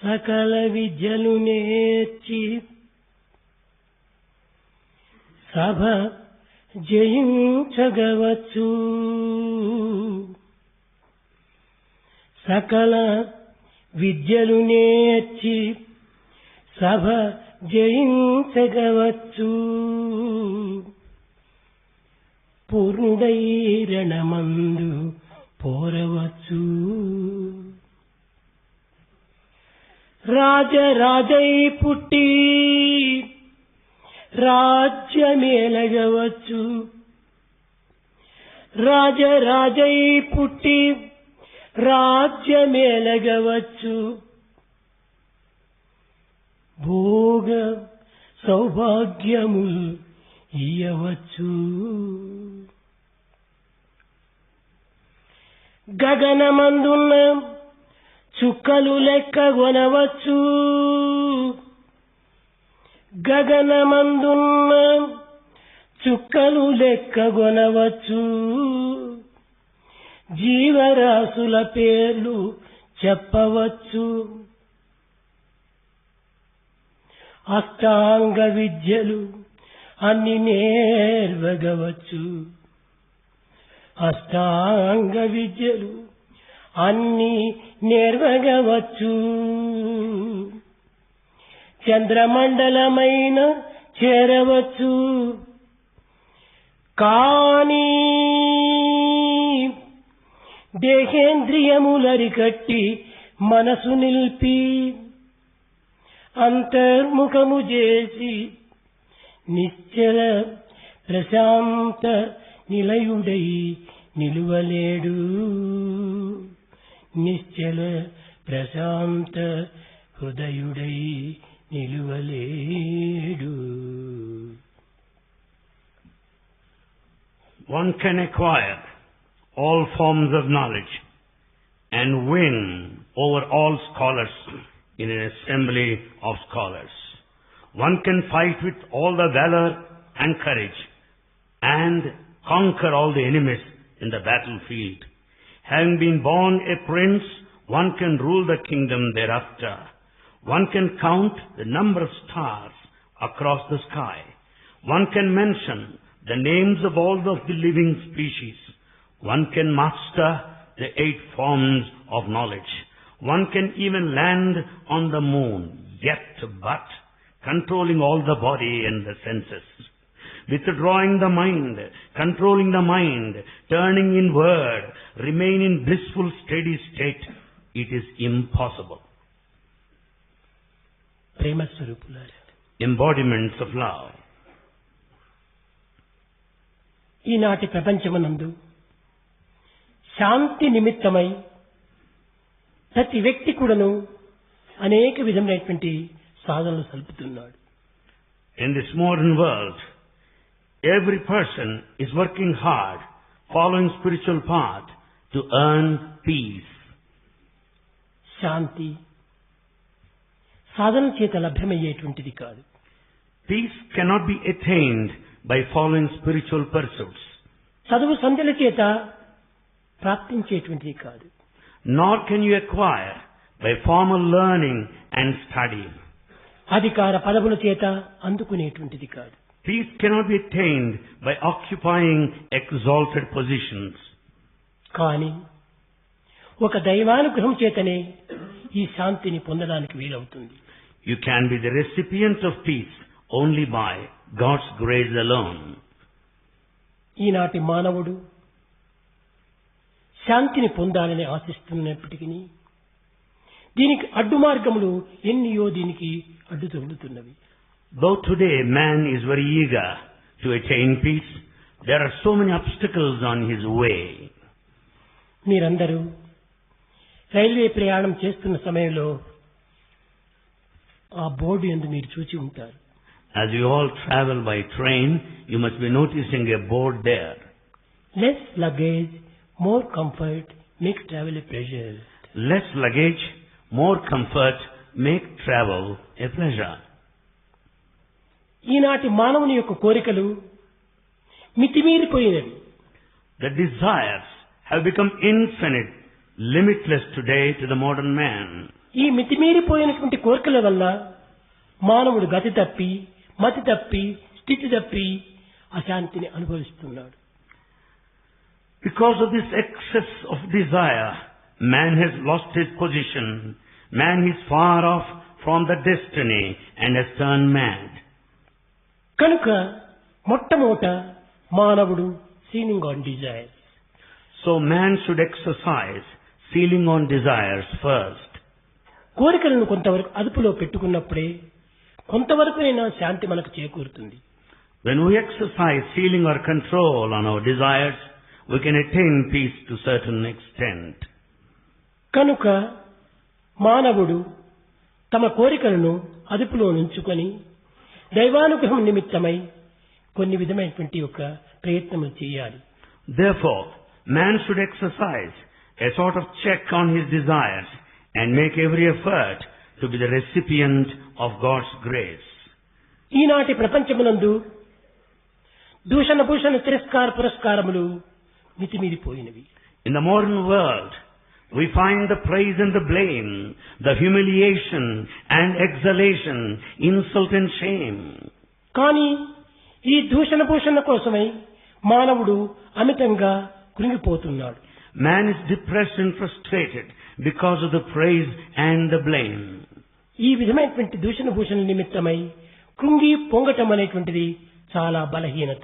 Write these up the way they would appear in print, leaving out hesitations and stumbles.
సకల విద్యలు నేర్చి సభ జయించగవచ్చు. సకల విద్యలు నేర్చి సభ జయించగవచ్చు. పూర్ణుడై రణమందు పోరవచ్చు. రాజరాజై పుట్టి రాజ్యమేలగవచ్చు. రాజరాజై పుట్టి రాజ్యమేలగవచ్చు. భోగ సౌభాగ్యములు ఇయ్యవచ్చు. గగనమందున్న చుక్కలు లెక్కగొనవచ్చు. గగనమందున్న చుక్కలు లెక్కగొనవచ్చు. జీవరాశుల పేర్లు చెప్పవచ్చు. అష్టాంగ విద్యలు అన్ని నేర్వగవచ్చు. అష్టాంగ విద్యలు అన్ని నేర్వగవచ్చు. చంద్రమండలమైన చేరవచ్చు. కానీ దేహేంద్రియములరికట్టి మనసు నిలిపి అంతర్ముఖము చేసి నిశ్చల ప్రశాంత నిలయుడై నిలువలేడు. నిశ్చల ప్రశాంత హృదయుడై నిలువలేడు. One can acquire all forms of knowledge and win over all scholars in an assembly of scholars. One can fight with all the valor and courage and conquer all the enemies in the battlefield. Having been born a prince, one can rule the kingdom thereafter. One can count the number of stars across the sky. One can mention the names of all of the living species. One can master the 8 forms of knowledge. One can even land on the moon, yet but controlling all the body and the senses. Withdrawing the mind, controlling the mind, turning inward, remain in blissful steady state, it is impossible. ప్రేమ స్వరూపులారా, embodiments of love. ఈనాటి ప్రపంచమునందు శాంతి నిమిత్తమై ప్రతి వ్యక్తి కూడాను అనేక విధమైనటువంటి సాధనలు సల్పుతున్నాడు. In this modern world, every person is working hard, following spiritual path to earn peace. శాంతి సాధన చేత లభ్యమయ్యేటువంటిది కాదు. Peace cannot be attained by following spiritual pursuits. చదువు సంధ్యల చేత ప్రాప్తించేటువంటిది కాదు. Nor can you acquire by formal learning and study. అధికార పదవుల చేత అందుకునేటువంటిది కాదు. Peace cannot be attained by occupying exalted positions. కానీ ఒక దైవానుగ్రహం చేతనే ఈ శాంతిని పొందడానికి వీలవుతుంది. You can be the recipient of peace only by God's grace alone. ఈనాటి మానవుడు శాంతిని పొందాలని ఆశిస్తున్నప్పటికీ దీనికి అడ్డు మార్గములు ఎన్నియో దీనికి అడ్డు తగులుతున్నవి. Though today man is very eager to attain peace, there are so many obstacles on his way. మీరందరూ రైల్వే ప్రయాణం చేస్తున్న సమయంలో ఆ బోర్డు యందు మీరు చూచి ఉంటారు. As you all travel by train, you must be noticing a board there. Less luggage, more comfort, makes travel a pleasure. Less luggage, more comfort, make travel a pleasure. ఈనాటి మానవుని యొక్క కోరికలు మితిమీరిపోయినవి. The desires have become infinite, limitless today to the modern man. ఈ మితిమీరిపోయినటువంటి కోరికల వల్ల మానవుడు గతి తప్పి మతి తప్పి స్థితి తప్పి అశాంతిని అనుభవిస్తున్నాడు. Because of this excess of desire, man has lost his position. Man is far off from the destiny and has turned mad. కనుక మొట్టమొదట మానవుడు ceiling on desires. So man should exercise sealing on desires first. కోరికలను కొంతవరకు అదుపులో పెట్టుకున్నప్పుడే కొంతవరకునైనా శాంతి మనకు చేకూరుతుంది. When we exercise sealing or control on our desires, we can attain peace to certain extent. కనుక మానవుడు తమ కోరికలను అదుపులో ఉంచుకొని దైవానుగ్రహం నిమిత్తమై కొన్ని విధమైనటువంటి యొక్క ప్రయత్నములు చేయాలి. Therefore, man should exercise a sort of check on his desires and make every effort to be the recipient of God's grace. ఈనాటి ప్రపంచమునందు దూషణ భూషణ తిరస్కార పురస్కారములు మితిమీరిపోయినవి. In the modern world, we find the praise and the blame, the humiliation and exaltation, insult and shame. కానీ ఈ దూషణ భూషణ కోసమై మానవుడు అమితంగా కృంగిపోతున్నాడు. Man is depressed and frustrated because of the praise and the blame. ఈ విధమైనటువంటి దూషణ భూషణ నిమిత్తమై కృంగి పొంగటం అనేటువంటిది చాలా బలహీనత.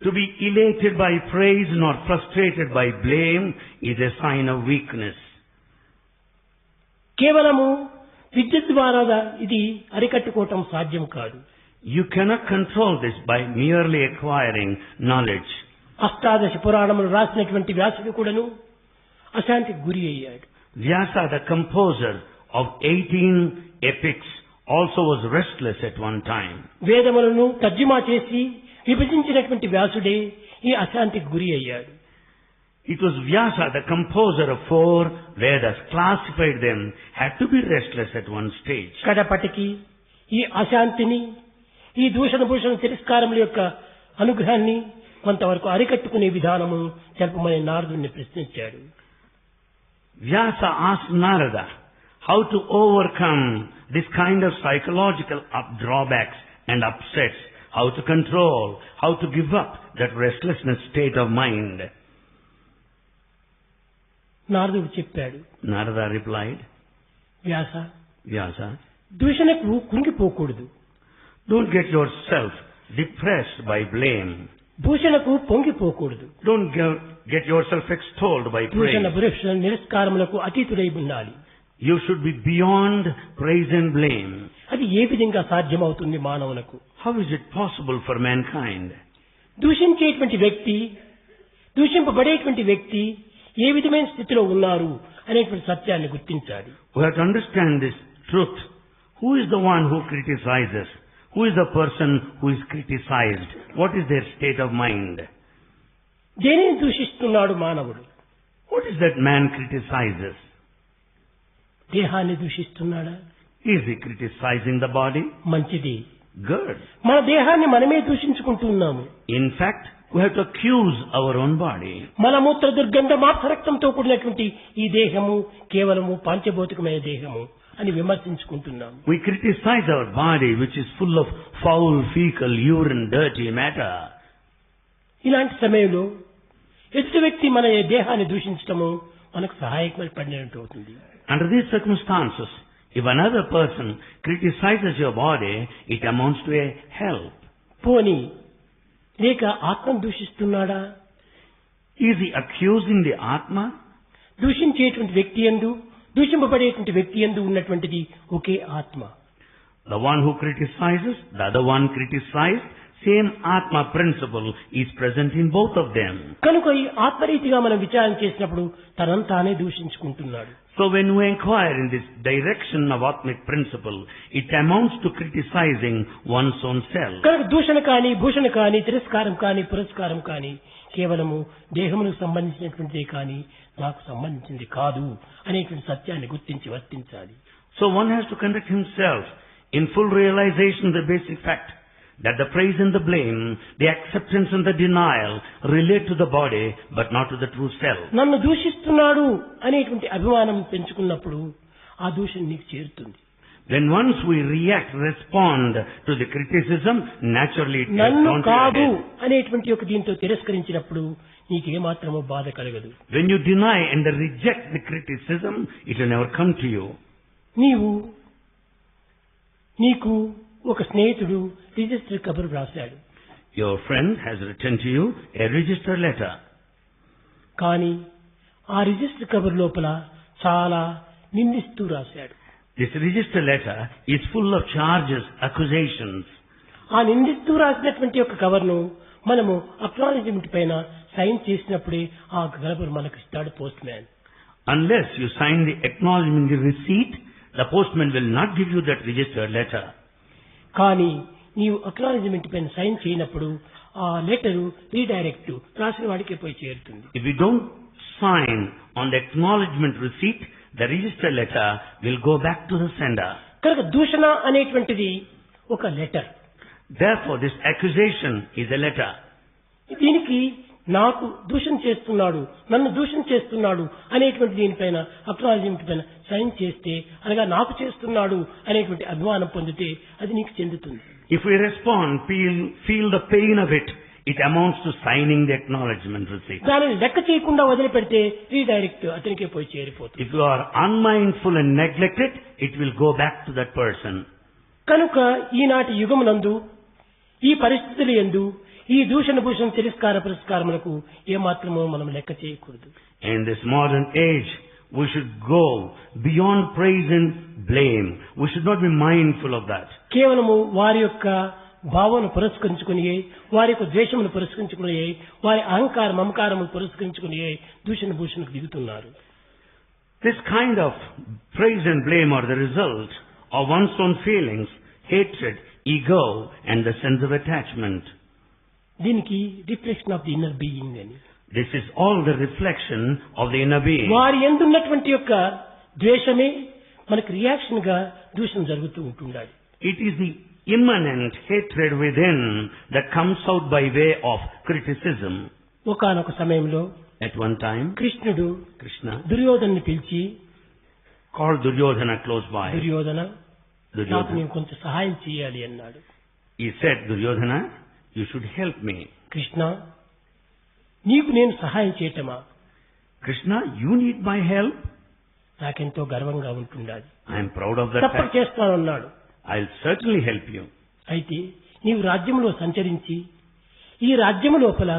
To be elated by praise, not frustrated by blame, is a sign of weakness. కేవలము విద్య ద్వారా ఇది అరికట్టుకోవటం సాధ్యం కాదు. You cannot control this by merely acquiring knowledge. అష్టాదశ పురాణములు రాసినటువంటి వ్యాసుడు కూడాను అశాంతికి గురి అయ్యాడు. Vyasa, the composer of 18 epics, also was restless at one time. వేదములను తర్జుమా చేసి విభజించినటువంటి వ్యాసుడే ఈ అశాంతికి గురి అయ్యాడు. It was Vyasa, the composer of 4 Vedas, classified them, had to be restless at one stage. కడపటికి ఈ అశాంతిని ఈ దూషణ భూషణ తిరస్కారముల యొక్క అనుగ్రహాన్ని కొంతవరకు అరికట్టుకునే విధానము తెలుపమని నారదుని ప్రశ్నించాడు. Vyasa asked Narada how to overcome this kind of psychological drawbacks and upsets, how to control, how to give up that restlessness state of mind. నారదుడు చెప్పాడు. Narada replied, Vyasa, Vyasa, దూషణకు కృంగిపోకూడదు. don't get yourself depressed by blame. భూషణకు పొంగిపోకూడదు. Don't get yourself extolled by దూషణ praise. భూషణ నిరస్కారములకు అతీతుడై ఉండాలి. You should be beyond praise and blame. అది ఏ విధంగా సాధ్యమవుతుంది మానవులకు? How is it possible for mankind? దూషించేటువంటి వ్యక్తి దూషింపబడేటువంటి వ్యక్తి ఏ విధమైన స్థితిలో ఉన్నారు అనేటువంటి సత్యాన్ని గుర్తించాలి. We have to understand this truth. Who is the one who criticizes? Who is the person who is criticized? What is their state of mind? దేనిని దూషిస్తున్నాడు మానవుడు? What is that man criticizes? దేహాన్ని దూషిస్తున్నాడా? Is he criticizing the body? మంచిది. Good. మన దేహాన్ని మనమే దూషించుకుంటున్నాము. In fact, we have to accuse our own body. మలమూత్ర దుర్గంధ మాంసరక్తంతో కూడినటువంటి ఈ దేహము కేవలము పాంచభౌతికమైన దేహము అని విమర్శించుకుంటున్నాము. We criticize our body, which is full of foul, fecal, urine, dirty matter. ఇలాంటి సమయంలో ఎదుటి వ్యక్తి మన దేహాన్ని దూషించటము మనకు సహాయపడినట్టు అవుతుంది. Under these circumstances, if another person criticizes your body, it amounts to a help. పోనీ లేక ఆత్మను దూషిస్తున్నాడా? Is he accusing the Atma? దూషించేటువంటి వ్యక్తి యందు దూషింపబడేటువంటి వ్యక్తి యందు ఉన్నటువంటిది ఒకే ఆత్మ. The one who criticizes, the other one criticized, same Atma principle is present in both of them. కనుక ఈ ఆత్మరీతిగా మనం విచారణ చేసినప్పుడు తనంతానే దూషించుకుంటున్నాడు. So when we inquire in this direction of Atmic principle, it amounts to criticizing one's own self. కనుక దూషణ కానీ భూషణ కానీ తిరస్కారం కానీ పురస్కారం కానీ కేవలము దేహమునకు సంబంధించినటువంటిదే కానీ నాకు సంబంధించింది కాదు అనేటువంటి సత్యాన్ని గుర్తించి వర్తించాలి. So one has to conduct himself in full realization of the basic fact that the praise and the blame, the acceptance and the denial relate to the body but not to the true self. నన్ను దూషిస్తున్నాడు అనేటువంటి అభిమానం పెంచుకున్నప్పుడు ఆ దూషణ నీకు చేరుతుంది. When once we respond to the criticism, naturally it gets నన్ను down to your కాదు head. అనేటువంటి ఒక దీంతో తిరస్కరించినప్పుడు నీకేమాత్రమో బాధ కలగదు. When you deny and reject the criticism, it will never come to you. నీకు ఒక స్నేహితుడు రిజిస్టర్ కబర్ రాశాడు. Your friend has written to you a register letter. కానీ ఆ రిజిస్టర్ కబర్ లోపల చాలా నిందిస్తూ రాశాడు. This register letter is full of charges, accusations. ఆ నిందిస్తూ రాసినటువంటి ఒక కవర్ను మనము అక్నాలెడ్జ్మెంట్ పైన సైన్ చేసినప్పుడే ఆ కవర్ మనకు ఇస్తాడు post man. Unless you sign the acknowledgement, the receipt, the postman will not give you that registered letter. కానీ నీవు అక్నాలెడ్జ్మెంట్ పైన సైన్ చేయనప్పుడు ఆ లెటరు రీడైరెక్ట్ రాసిన వాడికే పోయి చేరుతుంది. If you don't sign on the acknowledgement receipt, the registered letter will go back to the sender. కనుక దూషణ అనేటువంటిది ఒక letter. Therefore, this accusation is a letter. దీనికి నాకు దూషణ చేస్తున్నాడు, నన్ను దూషణ చేస్తున్నాడు అనేటువంటి దీనిపైన అక్నాలెడ్జ్మెంట్ పైన సైన్ చేస్తే, అనగా నాకు చేస్తున్నాడు అనేటువంటి అభిమానం పొందితే అది నీకు చెందుతుంది. If we respond, feel the pain of it, it amounts to signing the acknowledgement receipt. దానిని లెక్క చేయకుండా వదిలిపెడితే రీడైరెక్ట్ అతనికే పోయి చేరిపోతుంది. If you are unmindful and neglect it, it will go back to that person. కనుక ఈనాటి యుగమునందు ఈ పరిస్థితులు యందు ఈ దూషణ భూషణ తిరస్కార పురస్కారములకు ఏమాత్రమో మనం లెక్క చేయకూడదు. In this modern age, we should go beyond praise and blame. We should not be mindful of that. కేవలము వారి యొక్క భావన పురస్కరించుకుని, వారి యొక్క ద్వేషమును పురస్కరించుకుని, వారి అహంకార మమకారమును పురస్కరించుకుని దూషణ భూషణకు దిగుతున్నారు. This kind of praise and blame are the result of one's own feelings, hatred, ego, and the sense of attachment. దీనికి reflection of the inner being అని. This is all the reflection of the inner being. వారి యందు ఉన్నటువంటి యొక్క ద్వేషమే మనకు reaction గా దూషణ జరుగుతూ ఉంటుండాలి. It is the immanent hatred within that comes out by way of criticism. ఒకానొక సమయంలో At one time, Krishna దుర్యోధనని పిలిచి, called Duryodhana close by. Duryodhana, నాకు నేను కొంచెం సహాయం చేయాలి అన్నాడు. He said, Duryodhana, you should help me. Krishna, నీకు నేను సహాయం చేయటమా? Krishna, you need my help? నాకెంతో గర్వంగా ఉంటుండాలి. I am proud of that తప్పక fact. చేస్తానన్నాడు. I'll certainly help you. అయితే నీవు రాజ్యంలో సంచరించి ఈ రాజ్యము లోపల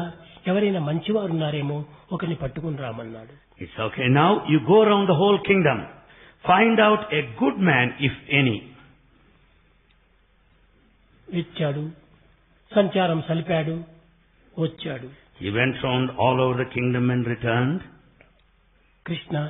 ఎవరైనా మంచివారు ఉన్నారేమో ఒకరిని పట్టుకుని రామన్నాడు. It's okay. Now you go around the whole kingdom. Find out a good man, if any. వచ్చాడు, సంచారం సలిపాడు, వచ్చాడు. He went round all over the kingdom and returned. Krishna,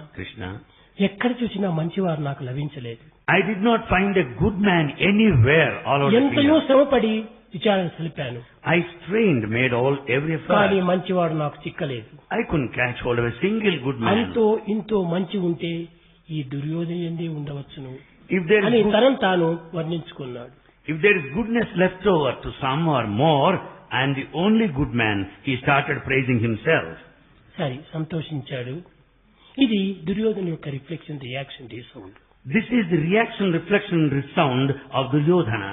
ఎక్కడ చూసినా మంచివారు నాకు లభించలేదు. I did not find a good man anywhere all over the ఎంతయో kingdom. శ్రమపడి విచారణ సలిపాను, I strained, made every కానీ effort. మంచివాడు నాకు చిక్కలేదు. I couldn't catch hold of a single good man. అంతో ఇంతో మంచి ఉంటే ఈ దుర్యోధన ఎందే ఉండవచ్చును If there అని is తనను తాను వర్ణించుకున్నాడు. If there is goodness left over to some or more, I am the only good man, he started praising himself. సరే, సంతోషించాడు. ఇది దుర్యోధన యొక్క reflection, reaction sound. This is the reaction, reflection, resound of Duryodhana.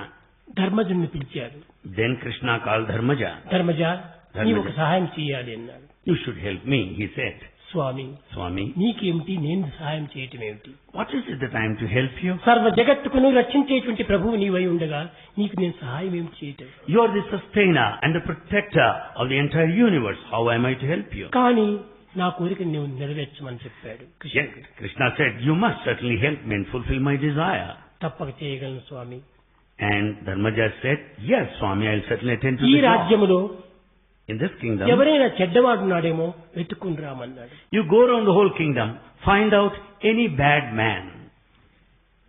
ధర్మజుని పిలిచాడు. Then Krishna called Dharmaja. Dharmaja, నీవు ఒక సహాయం చేయాలి అన్నాడు. You should help me, he said. Swamy, Swami, నీకేమిటి, నేను సహాయం చేయటం ఏమిటి? what is it that I am to help you? సర్వ జగత్తుకును రక్షించేటువంటి ప్రభువు నీవై ఉండగా నీకు నేను సహాయం ఏమిటి చేయటం? You are the sustainer and the protector of the entire universe. How am I to help you? కానీ నా కోరిక నీవు నెరవేర్చమని చెప్పాడు Yes, కృష్ణుడు. Krishna said, you must certainly help me and fulfill my desire. తప్పక చేయగలను స్వామి. And Dharmaja said, yes, Swami, I will certainly attend to ఈ the job. రాజ్యములో In this kingdom, ఎవరైనా చెడ్డవాడున్నాడేమో వెతుక్కుని రామన్నాడు. you go around the whole kingdom, find out any bad man.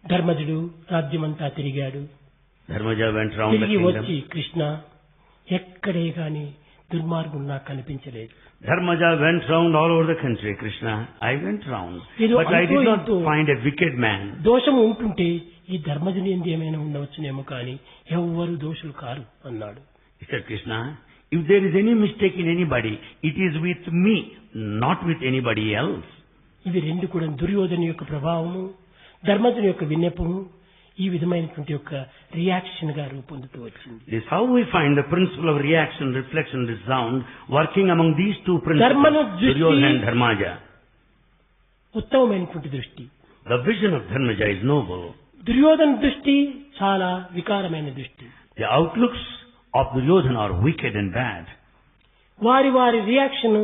ధర్మజుడు రాజ్యమంతా తిరిగాడు. Dharmaja went round the తిరిగి kingdom. వచ్చి, కృష్ణ, ఎక్కడే గాని దుర్మార్గుడు నాకు కనిపించలేదు. Dharmaja went round all over the country, Krishna. I went round, ఇది but I did not అంతో find a wicked man. దోషము ఉంటుంటే ఈ ధర్మజుని ఎందు ఏమైనా ఉండవచ్చునేమో కానీ ఎవ్వరు దోషులు కారు అన్నాడు. He said, Krishna, if there is any mistake in anybody, it is with me, not with anybody else. ఇవి రెండు కూడా దుర్యోధన యొక్క ప్రభావము, ధర్మజుని యొక్క విన్నపము ఈ విధమైనటువంటి యొక్క రియాక్షన్ గా రూపొందుతూ వచ్చింది. This is how we find the principle of reaction, reflection, resound working among these two ధర్మను principles, Duryodhana and Dharmaja. ఉత్తమమైనటువంటి దృష్టి. The vision of Dharmaja is noble. Duryodhana దృష్టి చాలా వికారమైన దృష్టి. The outlooks of Duryodhana are wicked and bad. వారి వారి reaction,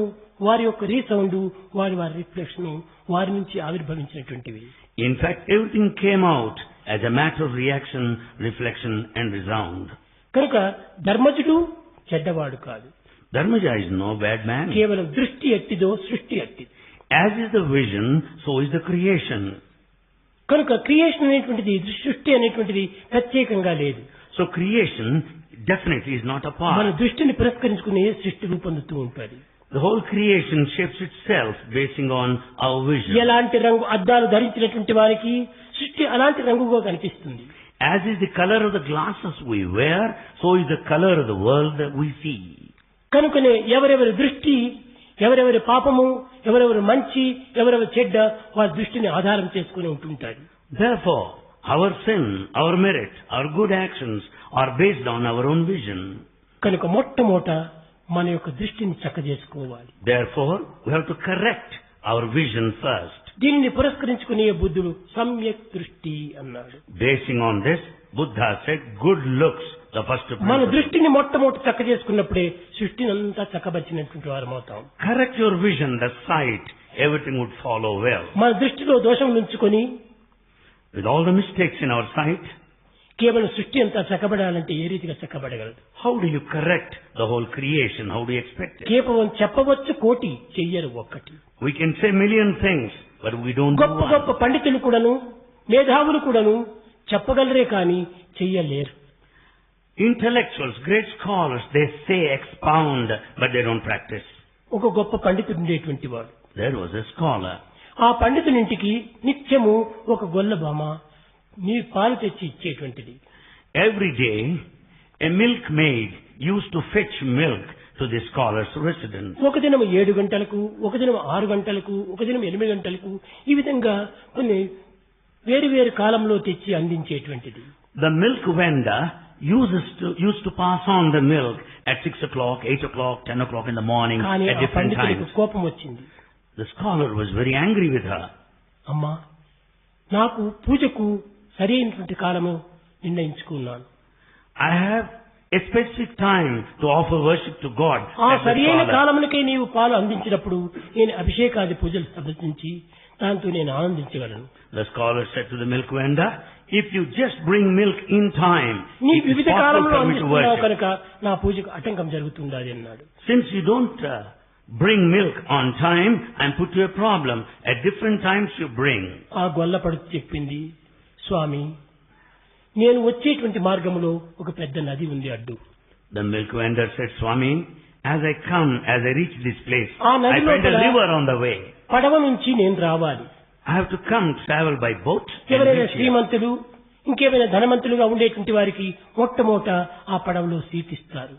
వారి యొక్క resound, వారి వారి రిఫ్లెక్షన్ వారి నుంచి ఆవిర్భవించినటువంటివి. In fact, everything came out as a matter of reaction, reflection and resound. కనుక ధర్మజుడు చెడ్డవాడు కాదు. Dharmaja is no bad man. కేవలం దృష్టి ఎట్టిదో సృష్టి ఎట్టిది. As is the vision, so is the creation. కనుక క్రియేషన్ అనేటువంటిది సృష్టి అనేటువంటిది ప్రత్యేకంగా లేదు. So creation definitely is not మన apart. దృష్టిని పురస్కరించుకునే సృష్టి రూపొందుతూ ఉంటుంది. The whole creation shapes itself basing on our vision. ఎలాంటి రంగు అద్దాలు ధరించినటువంటి వారికి సృష్టి అలాంటి రంగుగా కనిపిస్తుంది. As is the color of the glasses we wear, so is the color of the world that we see. కనుకనే ఎవరెవరి దృష్టి, ఎవరెవరి పాపము, ఎవరెవరి మంచి, ఎవరెవరి చెడ్డ వారి దృష్టిని ఆధారం చేసుకుని ఉంటుంటారు. Therefore, our sin, our merit, our good actions are based on our own vision. కనుక మొట్టమొదట మన యొక్క దృష్టిని చక్కజేసుకోవాలి. Therefore, we have to correct our vision first. దీనిని పురస్కరించుకునే బుద్ధుడు సమ్యక్ దృష్టి అన్నాడు. Basing on this, Buddha said, good looks, the first మన principle. దృష్టిని మొట్టమొదటి చక్క చేసుకున్నప్పుడే సృష్టిని అంతా చక్కబరిచినటువంటి వారం అవుతాం. Correct your vision, the sight, everything would follow well. మన దృష్టిలో దోషం ఉంచుకొని With all the mistakes in our sight, కేవలం సృష్టి అంతా చక్కబడాలంటే ఏ రీతిగా చక్కబడగలదు? how do you correct the whole creation? How do you expect it? కేవలం చెప్పవచ్చు కోటి, చెయ్యరు ఒక్కటి. We can say million things, but we don't do గొప్ప one. గొప్ప పండితులు కూడాను, మేధావులు కూడాను చెప్పగలరే కానీ చెయ్యలేరు. Intellectuals, great scholars, they say expound, but they don't practice. ఒక గొప్ప పండితుడు ఉండేటువంటి వాడు. There was a scholar. ఆ పండితునింటికి నిత్యము ఒక గొల్ల బామ నీ పాలు తెచ్చి ఇచ్చేటువంటిది. Every day, a milkmaid used to fetch milk to the scholar's residence. ఒక దినం 7 గంటలకు, ఒక దినం 6 గంటలకు, ఒక దినం 8 గంటలకు, ఈ విధంగా కొన్ని వేరు వేరు కాలంలో తెచ్చి అందించేటువంటిది. The milk vendor used to pass on the milk at 6 o'clock, 8 o'clock, 10 o'clock in the morning కానీ at ఆ different పండితులకు times. కోపం వచ్చింది. The scholar was very angry with her. అమ్మా, నాకు పూజకు సరైనటువంటి కాలము నిర్ణయించుకున్నాను. I have a specific time to offer worship to God. ఆ as the సరైన scholar. కాలమునకే నీవు పాలు అందించినప్పుడు నేను అభిషేకాది పూజలు సమర్పించి దాంతో నేను ఆనందించగలను. The scholar said to the milk vendor, if you just bring milk in time, నీ it is వివిధ possible కాలంలో for me to అందిస్తున్నావు worship. కనుక నా పూజకు ఆటంకం జరుగుతుండాలి అన్నాడు. Since you don't bring milk on time, I'm put to a problem. At different times you bring. ఆ గొల్లపడుతు చెప్పింది, స్వామి, నేను వచ్చేటువంటి మార్గంలో ఒక పెద్ద నది ఉంది అడ్డు. The milk vendor said, Swami, as I reach this place, ఆ I నదిలో find a కూడా river on the way. పడవ నుంచి నేను రావాలి. I have to travel by boat. and ఎవరైనా reach here. శ్రీమంతులు, ఇంకేమైనా ధనవంతులుగా ఉండేటువంటి వారికి మొట్టమొదట ఆ పడవలో సీట్ ఇస్తారు.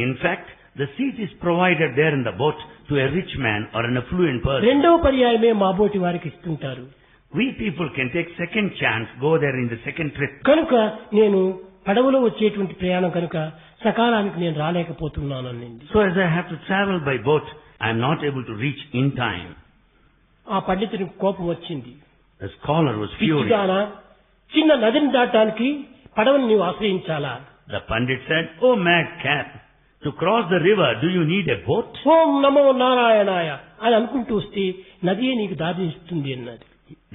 In fact, the seat is provided there in the boat to a rich man or an affluent person. రెండవ పర్యాయమే మా బోటి వారికి ఇస్తుంటారు. We people can take second chance, go there in the second trip. కనుక నేను పడవలో వచ్చేటువంటి ప్రయాణం కనుక సకాలానికి నేను రాలేకపోతున్నాను అనింది. So as I have to travel by boat, I am not able to reach in time. ఆ పండితునికి కోపం వచ్చింది. The scholar was furious. పిచ్చిదానా, చిన్న నదిని దాటానికి పడవను నీవు ఆశ్రయించాలా? The pandit said, oh madcap, to cross the river, do you need a boat? ఓం నమో నారాయణాయ అని అనుకుంటూ వస్తే నదియే నీకు దారి ఇస్తుంది అన్నది.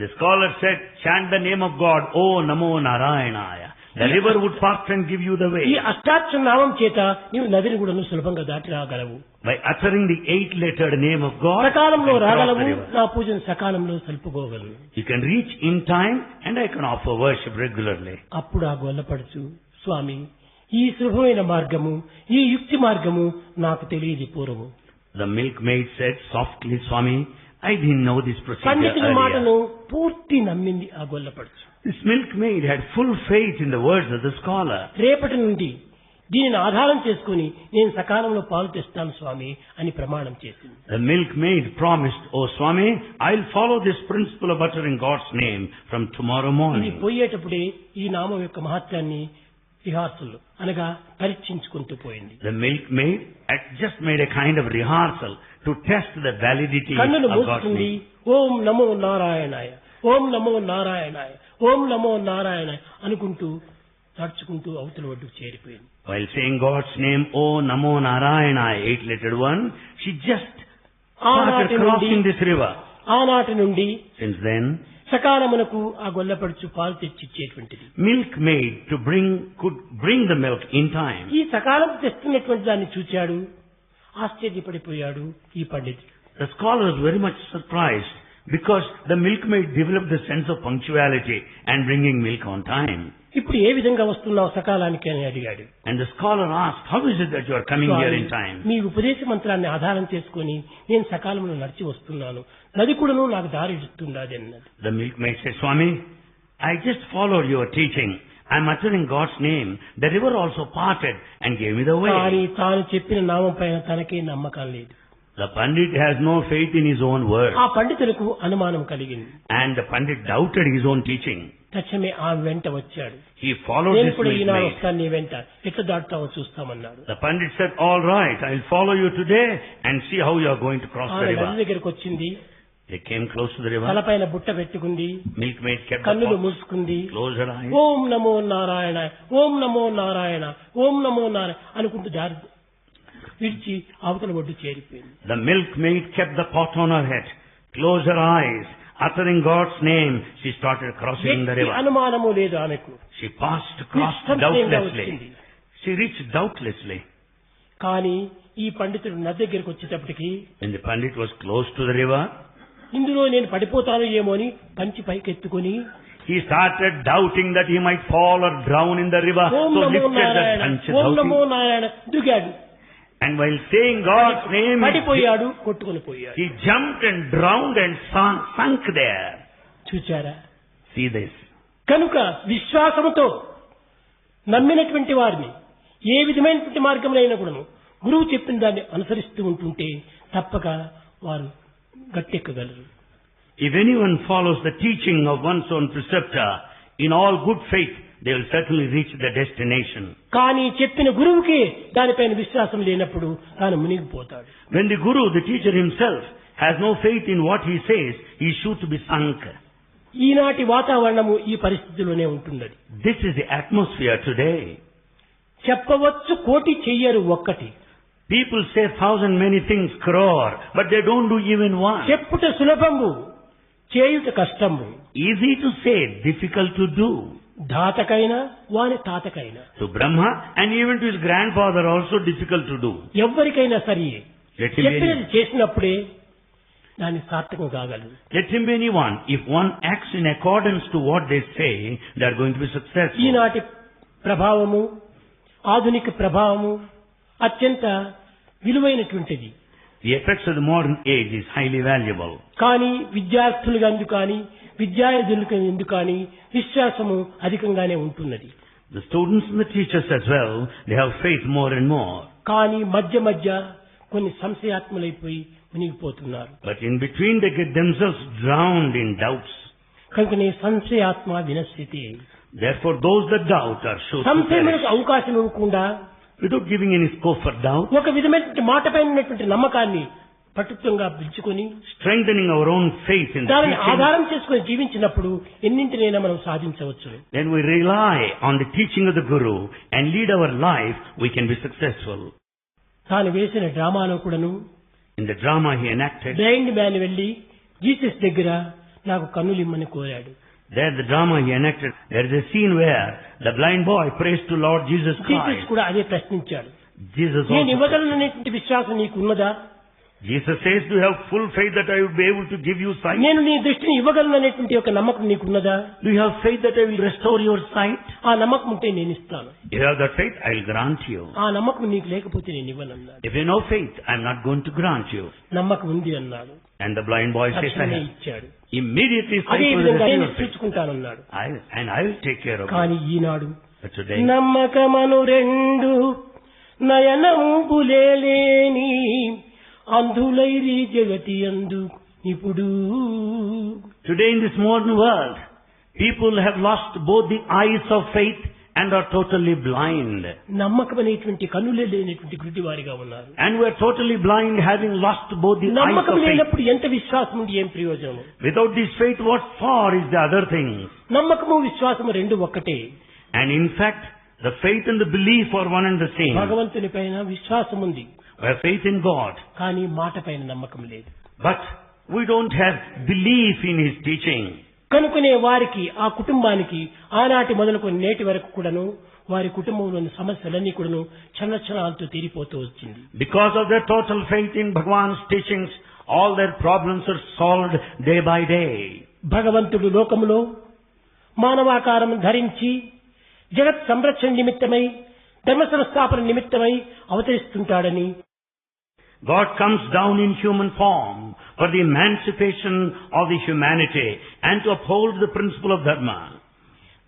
The scholar said, chant the name of God, oh namo narayanaya. The river would part and give you the ఈ way. అష్టాక్షర నామం చేత నీవు నదిని కూడా సులభంగా దాటి రాగలవు. By uttering the 8-lettered name of God, you సకాలంలో can cross రాగలవు, the river. నా పూజను సకాలంలో సలుపుకోగలను. You can reach in time and I can offer worship regularly. అప్పుడు ఆ గొల్లపడుచు, స్వామి, ఈ సులభమైన మార్గము, ఈ యుక్తి మార్గము నాకు తెలియదు పూర్వము. The milkmaid said softly, Swami, I didn't know this procedure పండితుని earlier. మాటను పూర్తి నమ్మింది ఆ గొల్లపడుచు. This milkmaid had full faith in the words of the scholar. రేపటి నుండి దీనిని ఆధారం చేసుకుని నేను సకాలంలో పాలు తెస్తాను స్వామి అని ప్రమాణం చేసింది. The milkmaid promised, "Oh Swami, I'll follow this principle of uttering God's name from tomorrow ఇది morning." పోయేటప్పుడే ఈ నామం యొక్క మహత్యాన్ని రిహార్సల్ అనగా పరీక్షించుకుంటూ పోయింది. The milkmaid had just made a kind of rehearsal to test the validity కన్నులు of God's మూసుకుంది. name. ఓం నమో నారాయణాయ, ఓం నమో నారాయణాయ, ఓం నమో నారాయణ అనుకుంటూ నడుచుకుంటూ అవతల ఒడ్డుకు చేరిపోయింది. While saying God's name, "Oh Namo Narayana," 8-lettered one, she just started crossing this river. ఆనాటి నుండి Since then, సకాలమునకు ఆ గొల్లపడుచు పాలు తెచ్చిచ్చేటువంటిది. milkmaid could bring the milk in time. ఈ సకాలం తెస్తున్నటువంటి దాన్ని చూచాడు, ఆశ్చర్యపడిపోయాడు ఈ పండితుడు. The scholar was very much surprised because the milkmaid developed the sense of punctuality and bringing milk on time. ఇప్పుడు ఏ విధంగా వస్తున్నావు సకాలానికి అని అడిగాడు. And the scholar asked, "How is it that you are coming here in time?" మీ ఉపదేశ మంత్రాన్ని ఆధారం చేసుకుని నేను సకాలంలో నడిచి వస్తున్నాను, నది కూడాను నాకు దారి ఇస్తుండాది అన్నది. The milkmaid said, "Swami, I just followed your teaching. I am uttering God's name. The river also parted and gave me the కానీ way." తాను చెప్పిన నామం పైన తనకే నమ్మకం లేదు. The Pandit has no faith in his own word. ఆ పండితులకు అనుమానం కలిగింది. And the Pandit doubted his own teaching. తక్షణమే ఆమె వెంట వచ్చాడు. He followed నేను this కూడా ఈనాడు milkmaid. వస్తాను నీ వెంట, ఎట్లా దాటుతావో చూస్తామన్నాడు. The Pandit said, "All right, I'll follow you today and see how you are going to cross the ఆమె నది river." దగ్గరకు వచ్చింది. They came close to the river. తలపైన బుట్ట పెట్టుకుంది, Milkmaid kept the కన్నులు pot, మూసుకుంది. closed her eyes. ఓం నమో నారాయణ, ఓం నమో నారాయణ, ఓం నమో నారాయణ అనుకుంటూ దారి విడిచి అవతల ఒడ్డు చేరిపోయింది. The milkmaid kept the pot on her head, closed her eyes, uttering God's name. She started crossing the ఎట్టి river. అనుమానము లేదు ఆమెకు. She crossed నిస్సంశయంగా doubtlessly. వచ్చింది. She reached doubtlessly. కానీ ఈ పండితుడు నది దగ్గరికి వచ్చేటప్పటికి When the Pandit was close to the river, ఇందులో నేను పడిపోతాను ఏమో అని పంచి పైకెత్తుకుని he started doubting that he might fall or drown in the river. Om So Namo lifted the Narayana, bunch Om Namo doubting. Narayana దిగాడు. And while saying God's name, పడిపోయాడు, కొట్టుకొని పోయాడు. he jumped and drowned and sunk there. చూచారా? See this. కనుక విశ్వాసముతో నమ్మినటువంటి వారిని ఏ విధమైనటువంటి మార్గంలో అయినా కూడాను గురువు చెప్పిన దాన్ని అనుసరిస్తూ ఉంటుంటే తప్పక వారు గట్టెక్కగలరు. If anyone follows the teaching of one's own preceptor in all good faith, they will certainly reach their destination. కానీ చెప్పిన గురువుకే దానిపైన విశ్వాసం లేనప్పుడు తాను మునిగిపోతాడు. When the guru, the teacher himself, has no faith in what he says, he is sure to be sunk. ఈనాటి వాతావరణము ఈ పరిస్థితిలోనే ఉంటున్నది. This is the atmosphere today. చెప్పవచ్చు కోటి చెయ్యరు ఒక్కటి. People say 1,000 many things crore, but they don't do even one. చెప్పుట సులభము, చేయుట కష్టము. Easy to say, difficult to do. ధాతకైనా వాని తాతకైనా To Brahma and even to his grandfather also difficult to do. ఎవ్వరికైనా సరే Let him be చెప్పినది anyone. చేసినప్పుడే దాన్ని సార్థకం కాగలదు. Let him be anyone. If one acts in accordance to what they say, they are going to be successful. ఈనాటి ప్రభావము, ఆధునిక ప్రభావము అత్యంత విలువైనటువంటిది. The effects of the modern age is highly valuable. కానీ విద్యార్థులుగా ఎందుకు కానీ విద్యార్థులకు ఎందుకు కానీ విశ్వాసము అధికంగానే ఉంటున్నది. The students and the teachers as well, they have faith more and more. కానీ మధ్య మధ్య కొన్ని సంశయాత్మలైపోయి మునిగిపోతున్నారు. But in between they get themselves drowned in doubts. కనుకనే సంశయాత్మ వినశ్యతి. Therefore those that doubt are sure to సంశయములకు perish. అవకాశం ఇవ్వకుండా Without giving any scope for doubt, ఒక విధమైనటువంటి మాటపైన ఉన్నటువంటి నమ్మకాన్ని పట్టుత్వంగా పిలుచుకొని strengthening our own faith in the దానిని teaching, ఆధారం చేసుకుని జీవించినప్పుడు ఎన్నింటినైనా మనం సాధించవచ్చు. then we rely on the teaching of the Guru and lead our life, we can be successful. తాను వేసిన డ్రామాలో కూడాను In the drama he enacted, blind man వెళ్లి జీసస్ దగ్గర నాకు కన్నులిమ్మని కోరాడు. there the drama he enacted, there is a scene where the blind boy prays to Lord Jesus Jesus Christ. కూడా అదే ప్రశ్నించాడు. Jesus నేను also ఇవ్వగలననేటువంటి విశ్వాసం నీకు ఉన్నదా? Jesus says, "Do you have full faith that I will be able to give you sight? నేను నీ దృష్టిని ఇవ్వగలననేటువంటి ఒక నమ్మకం నీకున్నదా? Do you have faith that I will restore your sight? ఆ నమ్మకం ఉంటే నేను ఇస్తాను. If you have that faith, I will grant you. ఆ నమ్మకం నీకు లేకపోతే నేను ఇవ్వనన్నాడు. If you have no faith, I am not going to grant you." నమ్మకం ఉంది అన్నాడు. And the blind boy says, "I తక్షణమే have." ఇచ్చాడు. Immediately sight అదే was విధంగా నేను restored. చూసుకుంటానన్నాడు. And I will take care of you. కానీ ఈనాడు But today, నమ్మకమను రెండు నయనంబులేని అంధులైరి జగతి అందు ఇప్పుడు today in this modern world, people have lost both the eyes of faith and are totally blind. నమ్మకం అనేటువంటి కన్నులే లేనటువంటి గుడ్డివారిగా ఉన్నారు. And we are totally blind, having lost both the eyes నమ్మకం of faith. లేనప్పుడు ఎంత విశ్వాసం ఉండి ఏం ప్రయోజనం? Without this faith, what for is the other things? నమ్మకము విశ్వాసము రెండు ఒక్కటే. And in fact, the faith and the belief are one and the same. భగవంతుని పైన విశ్వాసం ఉంది, We have faith in God, కానీ మాట పైన నమ్మకం లేదు. but we don't have belief in His teaching. కనుకనే వారికి ఆ కుటుంబానికి ఆనాటి మొదలుకొని నేటి వరకు కూడాను వారి కుటుంబంలోని సమస్యలన్నీ కూడాను క్షణక్షణాలతో తీరిపోతూ వచ్చింది. Because of their total faith in Bhagwan's teachings, all their problems are solved day by day. భగవంతుడు లోకములో మానవాకారం ధరించి జగత్ సంరక్షణ నిమిత్తమై ధర్మ సంస్థాపన నిమిత్తమై అవతరిస్తుంటాడని, God comes down in human form for the emancipation of the humanity and to uphold the principle of dharma.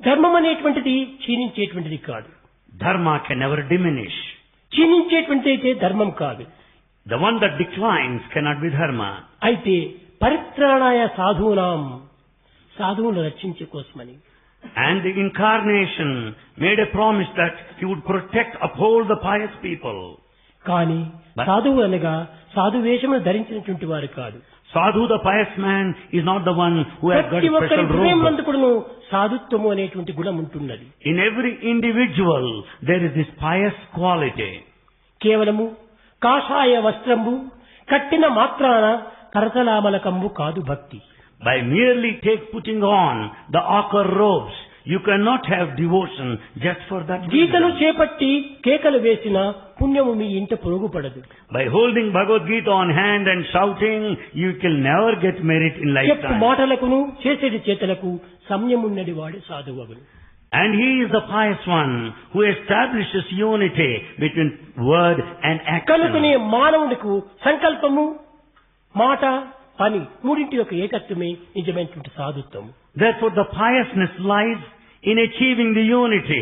ధర్మం అనేటువంటిది క్షీణించేటువంటిది కాదు. Dharma can never diminish. క్షీణించేటువంటి అయితే ధర్మం కాదు. The one that declines cannot be dharma. అయితే పరిత్రాణాయ సాధూనాం, సాధువులను రక్షించే కోసమని And the incarnation made a promise that He would protect, uphold the pious people. కానీ సాధువు అనగా సాధువేషమును ధరించినటువంటి వారు కాదు. Sadhu, the pious man, is not the one who has got ప్రతి a ఒక్కరి special హృదయం robe. నందు కూడాను సాధుత్వము అనేటువంటి గుణం ఉంటున్నది. In every individual, there is this pious quality. కేవలము కాషాయ వస్త్రంబు కట్టిన మాత్రాన కరతలామలకంబు కాదు భక్తి. By merely putting on the ochre robes, you cannot have devotion just for that గీతను reason. చేపట్టి కేకలు వేసిన పుణ్యము మీ ఇంట పొరుగుపడదు. By holding Bhagavad Gita on hand and shouting, you can never get merit in చెప్పు lifetime. మాటలకును చేసేటి చేతలకు సంయమున్నది వాడే సాధువగును. And he is the pious one who establishes unity between word and కనుకనే action. మానవుడికి సంకల్పము, మాట, పని మూడింటి యొక్క ఏకత్వమే నిజమైనటువంటి సాధుత్వము. Therefore, the piousness lies in achieving the unity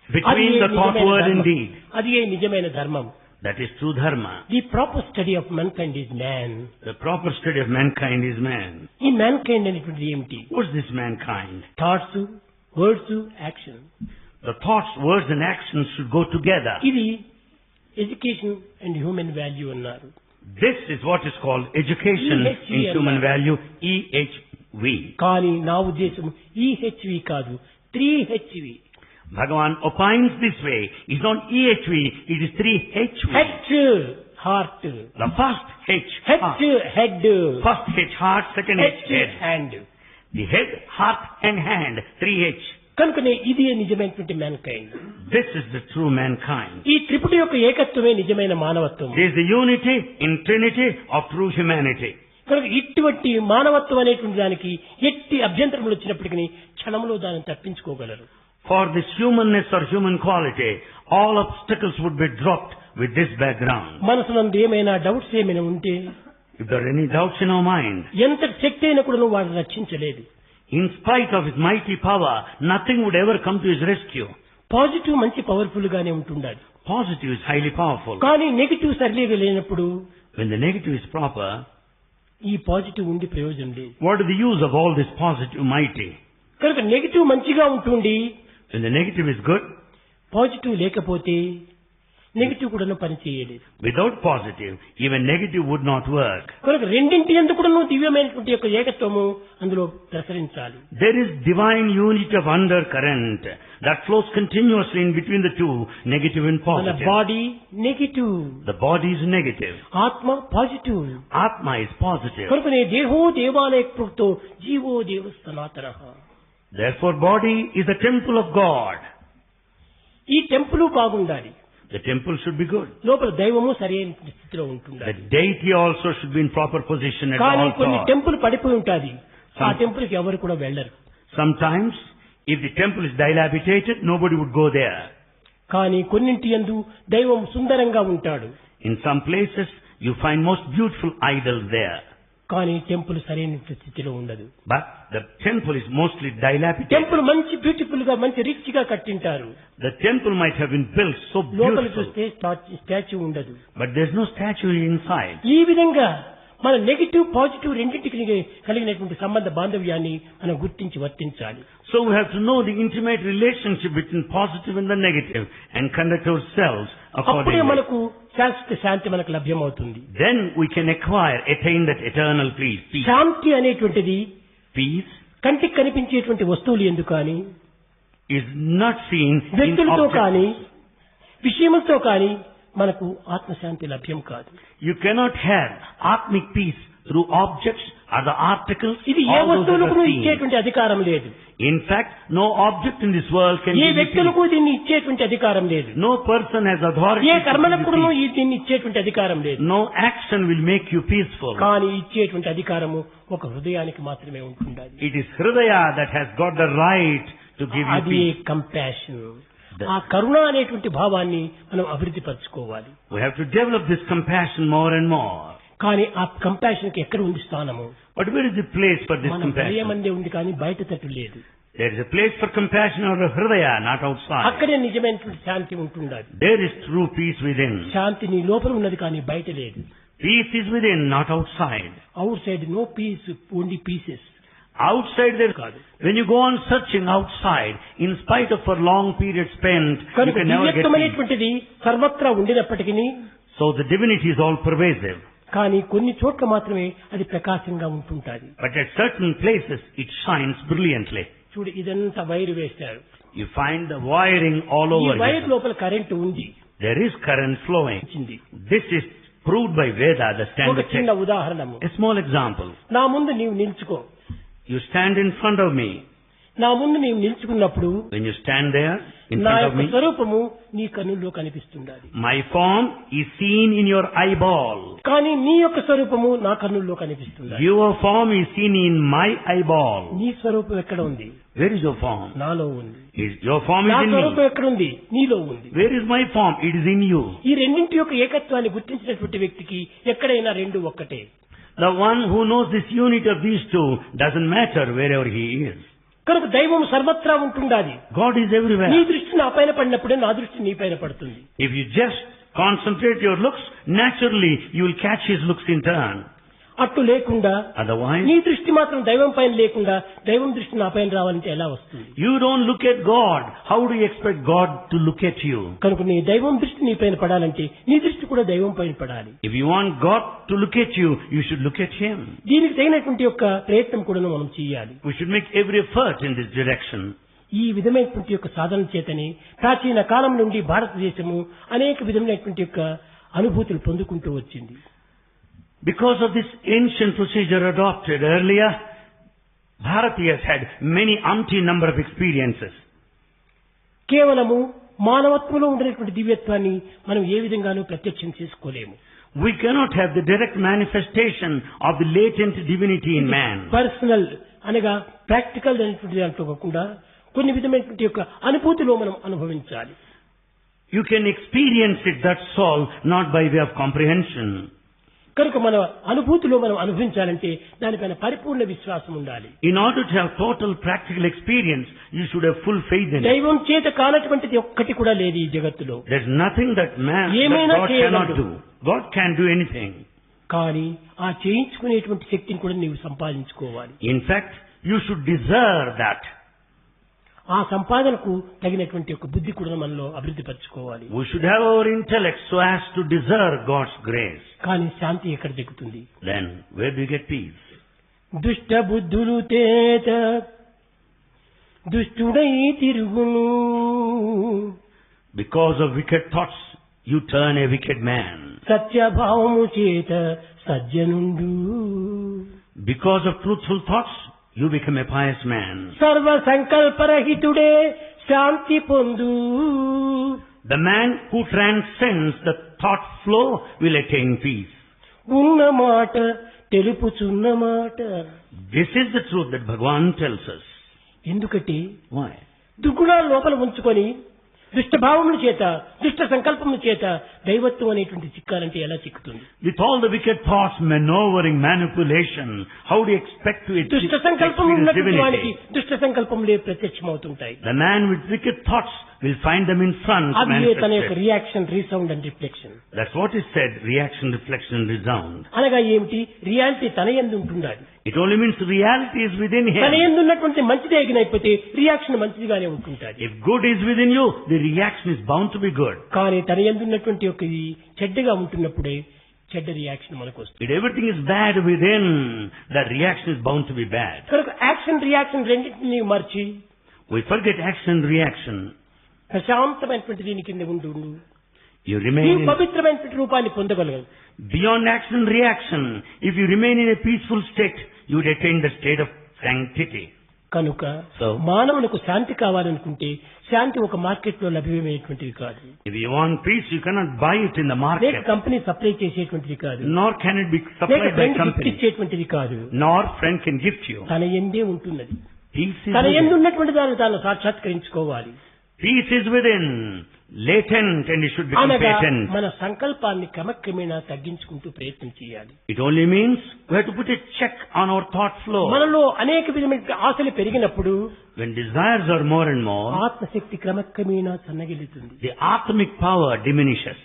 అది between the thought, word and deed. అది నిజమైన ధర్మం. That is true dharma. The proper study of mankind is man. The proper study of mankind is man. ఈ mankind అనేటువంటిది ఏమిటి? What's this mankind? Thoughts, words, action. The thoughts, words and actions should go together. ఇది education and human value అన్నారు. This is what is called education EHV in human value, EHV. కానీ నా ఉద్దేశం EHV కాదు, 3HV. Bhagavan opines this way. It's not EHV, it is 3HV. H heart, The first H, H heart. Head, First H, heart, second H, H head. Hand. The head, heart and hand, 3H. కనుకనే ఇది నిజమైనటువంటి mankind. This is the true mankind. ఈ త్రిపుటి యొక్క ఏకత్వమే నిజమైన మానవత్వం. It is the unity in Trinity of true humanity. కనుక ఇటువంటి మానవత్వం అనేటువంటి దానికి ఎట్టి అభ్యంతరములు వచ్చినప్పటికీ క్షణంలో దాన్ని తప్పించుకోగలరు. For this humanness or human quality, all obstacles would be dropped with this background. మనసునందు ఏమైనా డౌట్స్ ఏమైనా ఉంటే, If there are any doubts in our mind, ఎంత శక్తి అయినా కూడా వాడిని రక్షించలేదు. in spite of his mighty power, nothing would ever come to his rescue. Positive మంచి powerful గానే ఉంటుండాలి. Positive is highly powerful. కానీ నెగిటివ్ సరిలేగా లేనప్పుడు When the negative is proper, ఈ పాజిటివ్ ఉండి ప్రయోజనం లేదు. what is the use of all this positive mighty? కనుక నెగిటివ్ మంచిగా ఉంటుండి When the negative is good, positive లేకపోతే నెగిటివ్ కూడా పని చేయలేదు. without positive, even negative would not work. కనుక రెండింటి ఎందుకు కూడా దివ్యమైనటువంటి యొక్క ఏకత్వము అందులో ప్రసరించాలి. There is divine unity of undercurrent that flows continuously in between the two, negative and మన positive. Body negative, The body is negative. ఆత్మ పాజిటివ్. Atma is positive. కనుకనే దేహో దేవాలయ కృతో జీవో దేవ సనాతనః. Therefore, body is the temple of God. ఈ temple బాగుండాలి. The temple should be good. లోపల దైవము సరైన స్థితిలో The ఉంటుండాలి. deity also should be in proper position at కానీ all కొన్ని times. టెంపుల్ పడిపోయి ఉంటాది. ఆ టెంపుల్ కి ఎవరు కూడా వెళ్ళరు. Sometimes, if the temple is dilapidated, nobody would go there. కానీ కొన్నింటి యందు దైవం సుందరంగా ఉంటాడు. In some places, you find most beautiful idols there. కానీ టెంపుల్ సరైన స్థితిలో ఉండదు. But the temple is mostly dilapidated. Temple మంచి బ్యూటిఫుల్ గా మంచి రిచ్ గా కట్టింటారు. The temple might have been built so లోపల beautiful, చూస్తే స్టాచ్యూ ఉండదు. but there's no statue inside. ఈ విధంగా మన నెగటివ్ పాజిటివ్ రెండింటికి కలిగినటువంటి సంబంధ బాంధవ్యాన్ని మనం గుర్తించి వర్తించాలి. So we have to know the intimate relationship between positive and the negative and conduct ourselves అప్పుడే accordingly. మనకు శాశ్వత శాంతి మనకు లభ్యమవుతుంది. Then we can attain that eternal peace. శాంతి అనేటువంటిది Peace కంటికి కనిపించేటువంటి వస్తువులు ఎందుకు కానీ, is not seen in వ్యక్తులతో కానీ, objects. విషయములతో కానీ మనకు ఆత్మశాంతి లభ్యం కాదు. You cannot have atmic peace through objects or the articles. ఇది ఏ all those that వస్తువులకు are seen. ఇచ్చేటువంటి అధికారం లేదు. In fact, no object in this world can A give you peace. వ్యక్తులకు దీన్ని ఇచ్చేటువంటి అధికారం లేదు. No person has authority A to give కర్మలకు you peace. దీన్ని ఇచ్చేటువంటి అధికారం లేదు. No action will make you peaceful. కానీ ఇచ్చేటువంటి అధికారము ఒక హృదయానికి మాత్రమే ఉంటుండాలి. It is Hridaya that has got the right to give you అది peace. కంపాషన్. ఆ కరుణ అనేటువంటి భావాన్ని మనం అభివృద్ధి పరచుకోవాలి. We have to develop this compassion more and more. కానీ ఆ కంపాషన్ కి ఎక్కడ ఉంది స్థానము? But where is the place for this మన compassion? హృదయమందే ఉంది కానీ బయట తట్టు లేదు. There is a place for compassion or Hridaya, not outside. అక్కడే నిజమైనటువంటి శాంతి ఉంటుండాలి. There is true peace within. శాంతి నీ లోపల ఉన్నది కానీ బయట లేదు. Peace is within, not outside. Outside no peace, only pieces. Outside there, when you go on searching outside, in spite of a long period spent, you కనుక can never get peace. దివ్యత్వమైనటువంటిది సర్వత్రా ఉండినప్పటికీ So the divinity is all pervasive. కానీ కొన్ని చోట్ల మాత్రమే అది ప్రకాశంగా ఉంటుంటాది. But at certain places, it shines brilliantly. చూడు, ఇదంతా wire వేశారు. You find the wiring all ఈ over వైర్ here. లోపల కరెంటు ఉంది. There is current flowing. వచ్చింది. This is proved by Veda, the ఒక standard చిన్న text. ఉదాహరణము. A small example. నా ముందు నీవు నిల్చుకో. You stand in front of me. నా ముందు నీవు నిల్చుకున్నప్పుడు When you stand there in నా front of యొక్క me, స్వరూపము నీ కన్నుల్లో కనిపిస్తుండాలి. my form is seen in your eyeball. కానీ నీ యొక్క స్వరూపము నా కన్నుల్లో కనిపిస్తుండాలి. Your form is seen in my eyeball. నీ స్వరూపం ఎక్కడ ఉంది? Where is your form? నాలో ఉంది. Your form నా is in స్వరూపం me. ఎక్కడ ఉంది? నీలో ఉంది. Where is my form? It is in you. ఈ రెండింటి యొక్క ఏకత్వాన్ని గుర్తించినటువంటి వ్యక్తికి ఎక్కడైనా రెండు ఒక్కటే. The one who knows this unity of these two doesn't matter wherever he is. కనుక దైవం సర్వత్రా ఉంటుండాలి. God is everywhere. నీ దృష్టి నా పైన పడినప్పుడే నా దృష్టి నీ పైన పడుతుంది. If you just concentrate your looks, naturally you will catch his looks in turn. అట్టు లేకుండా Otherwise, నీ దృష్టి మాత్రం దైవం పైన లేకుండా దైవం దృష్టి నా పైన రావాలంటే ఎలా వస్తుంది? you don't look at God. How do you expect God to look at you? కనుక నీ దైవం దృష్టి నీ పైన పడాలంటే నీ దృష్టి కూడా దైవం పైన పడాలి. If you want God to look at you, you should look at Him. దీనికి తగినటువంటి యొక్క ప్రయత్నం కూడా మనం చేయాలి. We should make every effort in this direction. ఈ విధమైనటువంటి యొక్క సాధన చేతని ప్రాచీన కాలం నుండి భారతదేశము అనేక విధమైనటువంటి యొక్క అనుభూతులు పొందుకుంటూ వచ్చింది. Because of this ancient procedure adopted earlier, Bharatiyas had many umpteen number of experiences. కేవలము మానవత్వంలో ఉండేటువంటి దివ్యత్వాన్ని మనం ఏ విధంగానూ ప్రత్యక్షం చేసుకోలేము. We cannot have the direct manifestation of the latent divinity in man. Personal అనగా ప్రాక్టికల్ అనేటువంటి దాంట్లో కాకుండా కొన్ని విధమైనటువంటి యొక్క అనుభూతిలో మనం అనుభవించాలి. You can experience it, that's all, not by way of comprehension. కనుక మన అనుభూతిలో మనం అనుభవించాలంటే దానిపైన పరిపూర్ణ విశ్వాసం ఉండాలి. In order to have total practical experience, you should have full faith in it. దైవం చేత కానటువంటిది ఒక్కటి కూడా లేదు ఈ జగత్తులో. There's nothing that God cannot do. God can do anything. కానీ ఆ చేయించుకునేటువంటి శక్తిని కూడా నీవు సంపాదించుకోవాలి. In fact, you should deserve that. ఆ సంపాదనకు తగినటువంటి ఒక బుద్ధి కూడా మనలో అభివృద్ధి పరచుకోవాలి. We should have our intellect so as to deserve God's grace. కానీ శాంతి ఎక్కడ దిగుతుంది? Then, where do you get peace? దుష్ట బుద్ధులు తేత దుష్టుడై తిరుగును. Because of wicked thoughts, you turn a wicked man. సత్యభావము చేత సజ్జనుండు. Because of truthful thoughts, you become a pious man. సర్వ సంకల్పరహితుడే శాంతి పొందు. The man who transcends the thought flow will attain peace. ఉన్న మాట తెలుపుచున్న మాట. This is the truth that Bhagavan tells us. ఎందుకంటే Why? దుర్గుణాలు లోపల ఉంచుకొని దుష్ట భావముల చేత దుష్ట సంకల్పముల చేత దైవత్వం అనేటువంటి చిక్కాలంటే ఎలా చిక్కుతుంది? With all the wicked thoughts, maneuvering, manipulation, how do you expect to దుష్ట సంకల్పం experience ఉన్నటువంటి వానికి divinity? దుష్ట సంకల్పములే ప్రత్యక్షమవుతుంటాయి. The man with wicked thoughts will find them in front అది తన యొక్క manifested. Reaction, resound and reflection. That's what is said, reaction, reflection, resound. అనగా ఏమిటి? రియాలిటీ తన యందు ఉంటున్నది. It only means reality is within తన him. యందు ఉన్నటువంటి మంచిదే ఎగినైపోతే reaction మంచిదిగానే ఉంటుంటాది. If good is within you, the reaction is bound to be good. కానీ తన యందు ఉన్నటువంటి ఒక ఇది చెడ్డగా ఉంటున్నప్పుడే చెడ్డ రియాక్షన్ మనకు వస్తుంది. If everything is bad within, that reaction is bound to be bad. కనుక యాక్షన్ రియాక్షన్ రెండింటినీ మర్చి We forget action, reaction. ప్రశాంతమైనటువంటి దీని కింద ఉండు. You నీవు remain in, పవిత్రమైనటువంటి రూపాన్ని పొందగలవు. beyond action, reaction. If you remain in a peaceful state, you would attain the state of sanctity. కనుక So, మానవులకు శాంతి కావాలనుకుంటే శాంతి ఒక మార్కెట్ లో లభ్యమయ్యేటువంటిది కాదు. if you want peace, you cannot buy it in the లేక market. Company supply చేసేటువంటిది కాదు. Nor can it be లేక supplied by friend gift company. ఇచ్చేటువంటిది కాదు. Nor friend can gift you. తన ఎందే ఉంటున్నది. Peace is తన ఎందు within. ఉన్నటువంటి దాన్ని తాను సాక్షాత్కరించుకోవాలి. Peace is within, latent, and it should become అనగా patent. మన సంకల్పాన్ని క్రమక్రమేణా తగ్గించుకుంటూ ప్రయత్నం చేయాలి. It only means we have to put a check on our thought flow. మనలో అనేక విధమైన ఆశలు పెరిగినప్పుడు When desires are more and more, ఆత్మశక్తి క్రమక్రమేణా సన్నగిల్లుతుంది. the atmic power diminishes.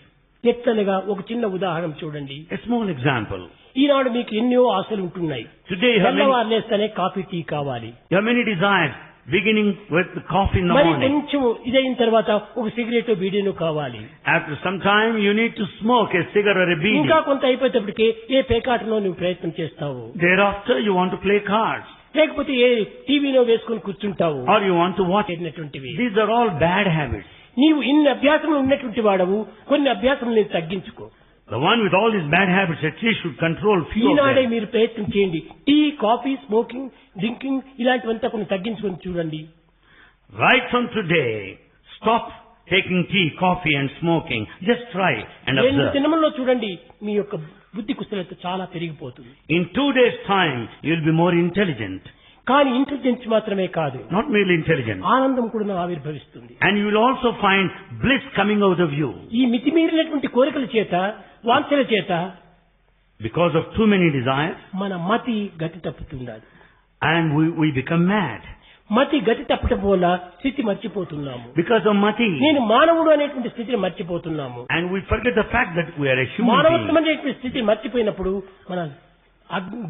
ఎట్లనగా ఒక చిన్న ఉదాహరణ చూడండి. A small example. ఈనాడు మీకు ఎన్నో ఆశలు ఉంటున్నాయి. Today you have తెల్లవారులేస్తేనే కాఫీ టీ కావాలి. many desires, beginning with the coffee in the మరి morning. కొంచెం ఇదైన తర్వాత ఒక సిగరెట్ బీడీను కావాలి. After some time, you need to smoke a cigarette or a beedi. ఇంకా కొంత అయిపోయేటప్పటికి ఏ పేకాటలో నువ్వు ప్రయత్నం చేస్తావు, Thereafter, you want to play cards. లేకపోతే ఏ టీవీలో వేసుకుని కూర్చుంటావు. Or you want to watch. చేసినటువంటివి. These are all bad habits. నీవు ఇన్ని అభ్యాసములు ఉన్నటువంటి వాడవు, కొన్ని అభ్యాసములు నేను తగ్గించుకో. The one with all these bad habits at least should control few of ఈనాడే them. మీరు ప్రయత్నం చేయండి. టీ, కాఫీ, స్మోకింగ్, డ్రింకింగ్ ఇలాంటివంతా కొన్ని తగ్గించుకొని చూడండి. Right from today, stop taking tea, coffee and smoking. Just try and 2 observe. దినముల్లో చూడండి మీ యొక్క బుద్ధి కుశలత చాలా పెరిగిపోతుంది. In 2 days' time, you will be more intelligent. కానీ ఇంటెలిజెన్స్ మాత్రమే కాదు, Not merely intelligent. ఆనందం కూడా ఆవిర్భవిస్తుంది. And you will also find bliss coming out of you. ఈ మితిమీరినటువంటి కోరికల చేత, వాంఛల చేత Because of too many desires, మన మతి గతి తప్పుతున్నది. and we become mad. మతి గతి తప్పటం వల్ల స్థితి మర్చిపోతున్నాము. Because of mati. నేను మానవుడు అనేటువంటి స్థితిని మర్చిపోతున్నాము. And we forget the fact that we are a human మానవత్వం being. అనేటువంటి స్థితిని మర్చిపోయినప్పుడు మన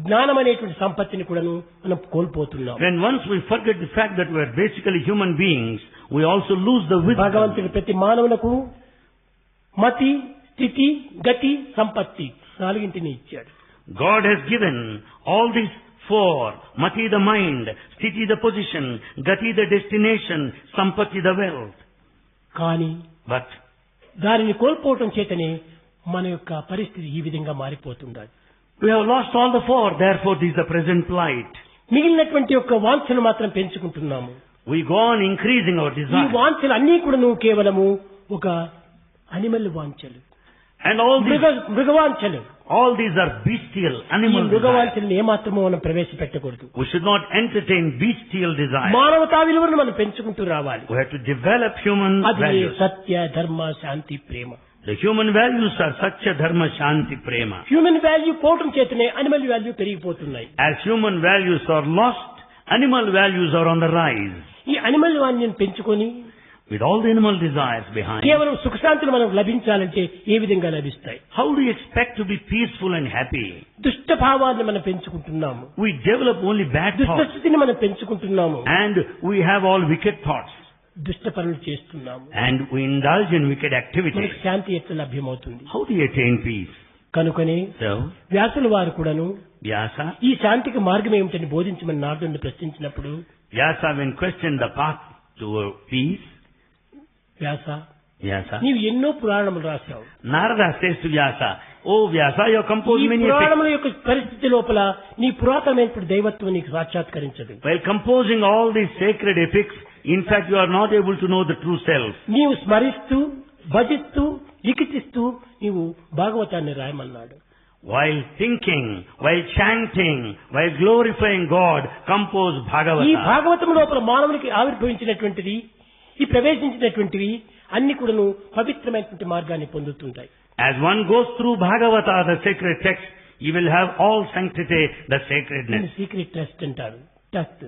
జ్ఞానం అనేటువంటి సంపత్తిని కూడాను మనం కోల్పోతున్నాం. When once we forget the fact that we are basically human beings, we also lose the wisdom. భగవంతుడు ప్రతి మానవులకు మతి, స్థితి, గతి, సంపత్తి 4 ఇచ్చాడు. God has given all these 4. Mati the mind, Sthiti the position, Gati the destination, Sampatti the wealth. కానీ But దానిని కోల్పోవటం చేతనే మన యొక్క పరిస్థితి ఈ విధంగా మారిపోతున్నది. we have lost all the 4, therefore this is the present plight. మిగిలినటువంటి యొక్క వాంఛను మాత్రం పెంచుకుంటున్నాము. We go on increasing our ఈ desire. వాంఛలు అన్నీ కూడా నువ్వు కేవలము ఒక అనిమల్ వాంఛలు, And మృగవాంఛలు. all these are bestial, ఈ animal desires. మృగవాంఛలను ఏమాత్రమో మనం ప్రవేశపెట్టకూడదు. We should not entertain bestial desires. మానవతా విలువను మనం పెంచుకుంటూ రావాలి. We have to develop human అది values. సత్య, ధర్మ, శాంతి, ప్రేమ. The human values are Satya, Dharma, Shanti, Prema. Human value పోవటం చేతనే అనిమల్ వాల్యూ పెరిగిపోతున్నాయి. As human values are lost, animal values are on the rise. ఈ అనిమల్ వాల్యూని పెంచుకొని With all the animal desires behind, కేవలం సుఖశాంతులు మనకు లభించాలంటే ఏ విధంగా లభిస్తాయి? how do you expect to be peaceful and happy? దుష్ట భావాన్ని మనం పెంచుకుంటున్నాము. We develop only bad దుష్ట thoughts, స్థితిని మనం పెంచుకుంటున్నాము. and we have all wicked thoughts, దుష్ట పనులు చేస్తున్నాము. and we indulge in wicked మనకు activities. శాంతి ఎట్లా లభ్యమవుతుంది? How do you attain peace? కనుకనే So, వ్యాసుల వారు కూడాను Vyasa, ఈ శాంతికి మార్గం ఏమిటని బోధించమని నారదుని ప్రశ్నించినప్పుడు, Vyasa when questioned the path to peace, Vyasa Vyasa, నీవు ఎన్నో పురాణములు రాశావు. Narada says to Vyasa, oh Vyasa, you have ఈ composed many epics. పురాణముల యొక్క పరిస్థితి లోపల నీ పురాతనమైనటువంటి దైవత్వం నీకు సాక్షాత్కరించదు. While composing all these sacred epics, in fact you are not able to know the true self. నీవు స్మరిస్తూ, భజిస్తూ, లిఖితిస్తూ నీవు భాగవతాన్ని రాయమన్నాడు. While thinking, while chanting, while glorifying God, compose ఈ Bhagavata. భాగవతం లోపల మానవునికి ఆవిర్భవించినటువంటిది, ఈ ప్రవేశించినటువంటివి అన్ని కూడాను పవిత్రమైనటువంటి మార్గాన్ని పొందుతుంటాయి. As one goes through Bhagavata, the sacred text, you will have all sanctity, the sacredness. Secret test అంటారు. Test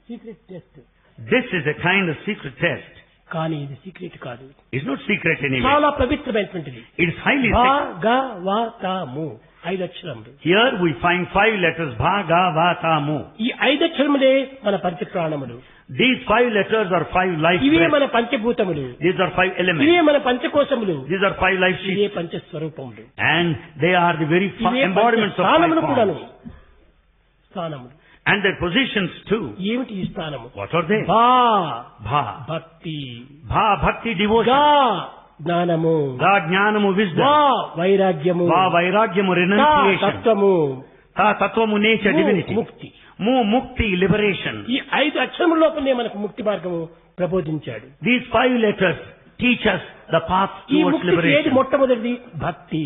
secret test. This is a kind of secret test. కానీ ఇది సీక్రెట్ కాదు. It's not secret anyway. చాలా పవిత్రమైనటువంటిది. It is highly sacred. Bhagavatamu 5 అక్షరములు. Here we find 5 letters, Bhagavatamu. ఈ 5 అక్షరములే మన పంచప్రాణములు. These 5 letters are 5 life ఇవే breaths. మన పంచభూతములు. These are 5 elements. ఇవే మన పంచకోశములు. These are 5 life ఇవే sheets. పంచస్వరూపములు. And they are the very ఇవే embodiments of 5 స్థానములు కూడాను. forms. స్థానములు. And their positions too. ఏమిటి ఈ స్థానము? What are they? భా Bha. భక్తి, Bha, bhakti, devotion. గా జ్ఞానము, Da, jnanamu, wisdom. వా వైరాగ్యము, Va, vairagyamu, తా renunciation. తత్వము, Ta, tattvamu, nature, ము divinity. ముక్తి. Mu, mukti, liberation. ఈ 5 అక్షరముల లోపలనే మనకు ముక్తి మార్గము ప్రబోధించాడు. These 5 letters teach us the path ఈ towards ముక్తికి ఏది liberation. మొట్టమొదటిది? భక్తి.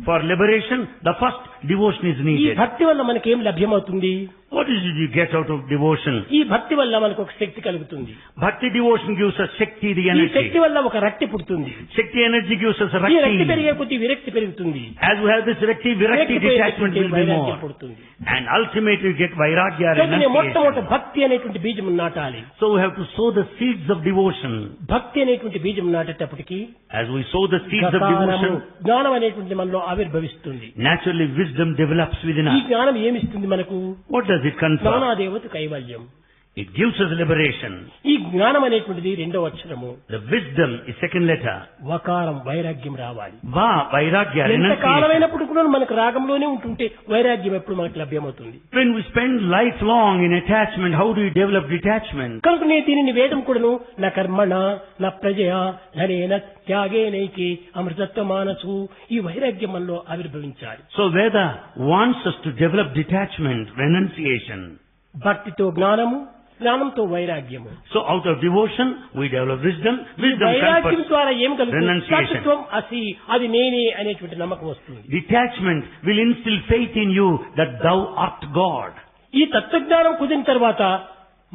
For liberation, the first devotion is ఈ needed. భక్తి వల్ల మనకేం లభ్యమవుతుంది? What is it you get out of devotion? ఈ భక్తి వల్ల మనకు ఒక శక్తి కలుగుతుంది. Bhakti devotion gives us Shakti, the ఈ energy. శక్తి వల్ల ఒక రక్తి పుడుతుంది. Shakti energy gives us ఈ రక్తి Rakti. పెరిగే కొద్ది విరక్తి పెరుగుతుంది. As we have this Rakti, Virakti విరక్తి detachment will be వైరాగ్యం more. పుడుతుంది. And ultimately you get Vairagya, కాబట్టి మొట్టమొదటి renunciation. భక్తి అనేటువంటి బీజం నాటాలి. So we have to sow the seeds of devotion. భక్తి అనేటువంటి బీజం నాటేటప్పటికి As we sow the seeds of జ్ఞానము, devotion, జ్ఞానం అనేటువంటి మనలో ఆవిర్భవిస్తుంది. naturally wisdom develops within ఈ us. జ్ఞానం ఏమిస్తుంది మనకు? What does it confer? జ్ఞానాదేవత కైవల్యం. It gives us liberation. ఈ జ్ఞానం అనేటువంటిది 2వ అక్షరము. The wisdom is second letter. వకారం వైరాగ్యం రావాలి. Va, Vairagya, ఎంత renunciation. కాలమైనప్పుడు కూడా మనకు రాగంలోనే ఉంటుంటే వైరాగ్యం ఎప్పుడు మనకు లభ్యమవుతుంది? When we spend lifelong in attachment, how do we develop detachment? కనుక నేను దీనిని వేదం కూడాను నా కర్మణ నా ప్రజయ ధనేన త్యాగేనైకి అమృతత్వ మానసు ఈ వైరాగ్యం మనలో ఆవిర్భవించాలి. So Veda wants us to develop detachment, renunciation. భక్తితో జ్ఞానము, జ్ఞానంతో వైరాగ్యము. So out of devotion, we develop wisdom. Wisdom వైరాగ్యం confers ద్వారా ఏం కలుగుతుంది? renunciation. తత్వం అసి అది నేనే అనేటువంటి నమ్మకం వస్తుంది. Detachment will instill faith in you that thou art God. ఈ తత్వజ్ఞానం కుదిరిన తర్వాత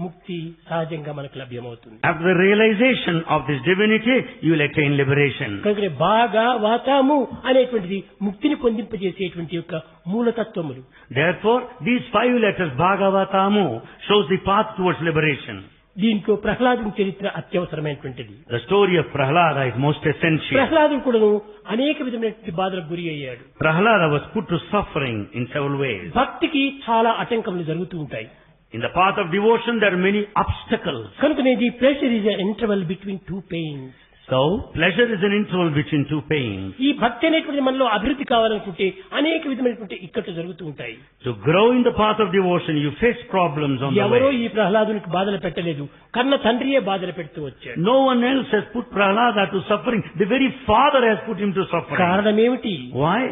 ముక్తి సహజంగా మనకు లభ్యమవుతుంది. After the realization of this divinity, you will attain liberation. కనుక బాగా వాతాము అనేటువంటిది ముక్తిని పొందింపజేసేటువంటి యొక్క మూలతత్వములు. Therefore, these 5 letters, Bhagavatamu, shows the path towards liberation. దీంట్లో ప్రహ్లాదుని చరిత్ర అత్యవసరమైనటువంటిది. The story of Prahlada is most essential. ప్రహ్లాదుడు కూడాను అనేక విధమైనటువంటి బాధలకు గురి అయ్యాడు. Prahlada was put to suffering in several ways. భక్తికి చాలా ఆటంకములు జరుగుతూ ఉంటాయి. In the path of devotion, there are many obstacles. కనుక ఇది pressure is interval between 2 pains. So, pleasure is an interval between 2 pains. ఈ భక్తి అనేటువంటి మనలో అభివృద్ధి కావాలనుకుంటే అనేక విధమైనటువంటి ఇక్కట్లు జరుగుతూ ఉంటాయి. To grow in the path of devotion, you face problems on the ఎవరో way. ఈ ప్రహ్లాదునికి బాధలు పెట్టలేదు, కన్న తండ్రియే బాధలు పెడుతూ వచ్చాడు. No one else has put Prahlada to suffering. The very father has put him to suffering. కారణం ఏమిటి? Why?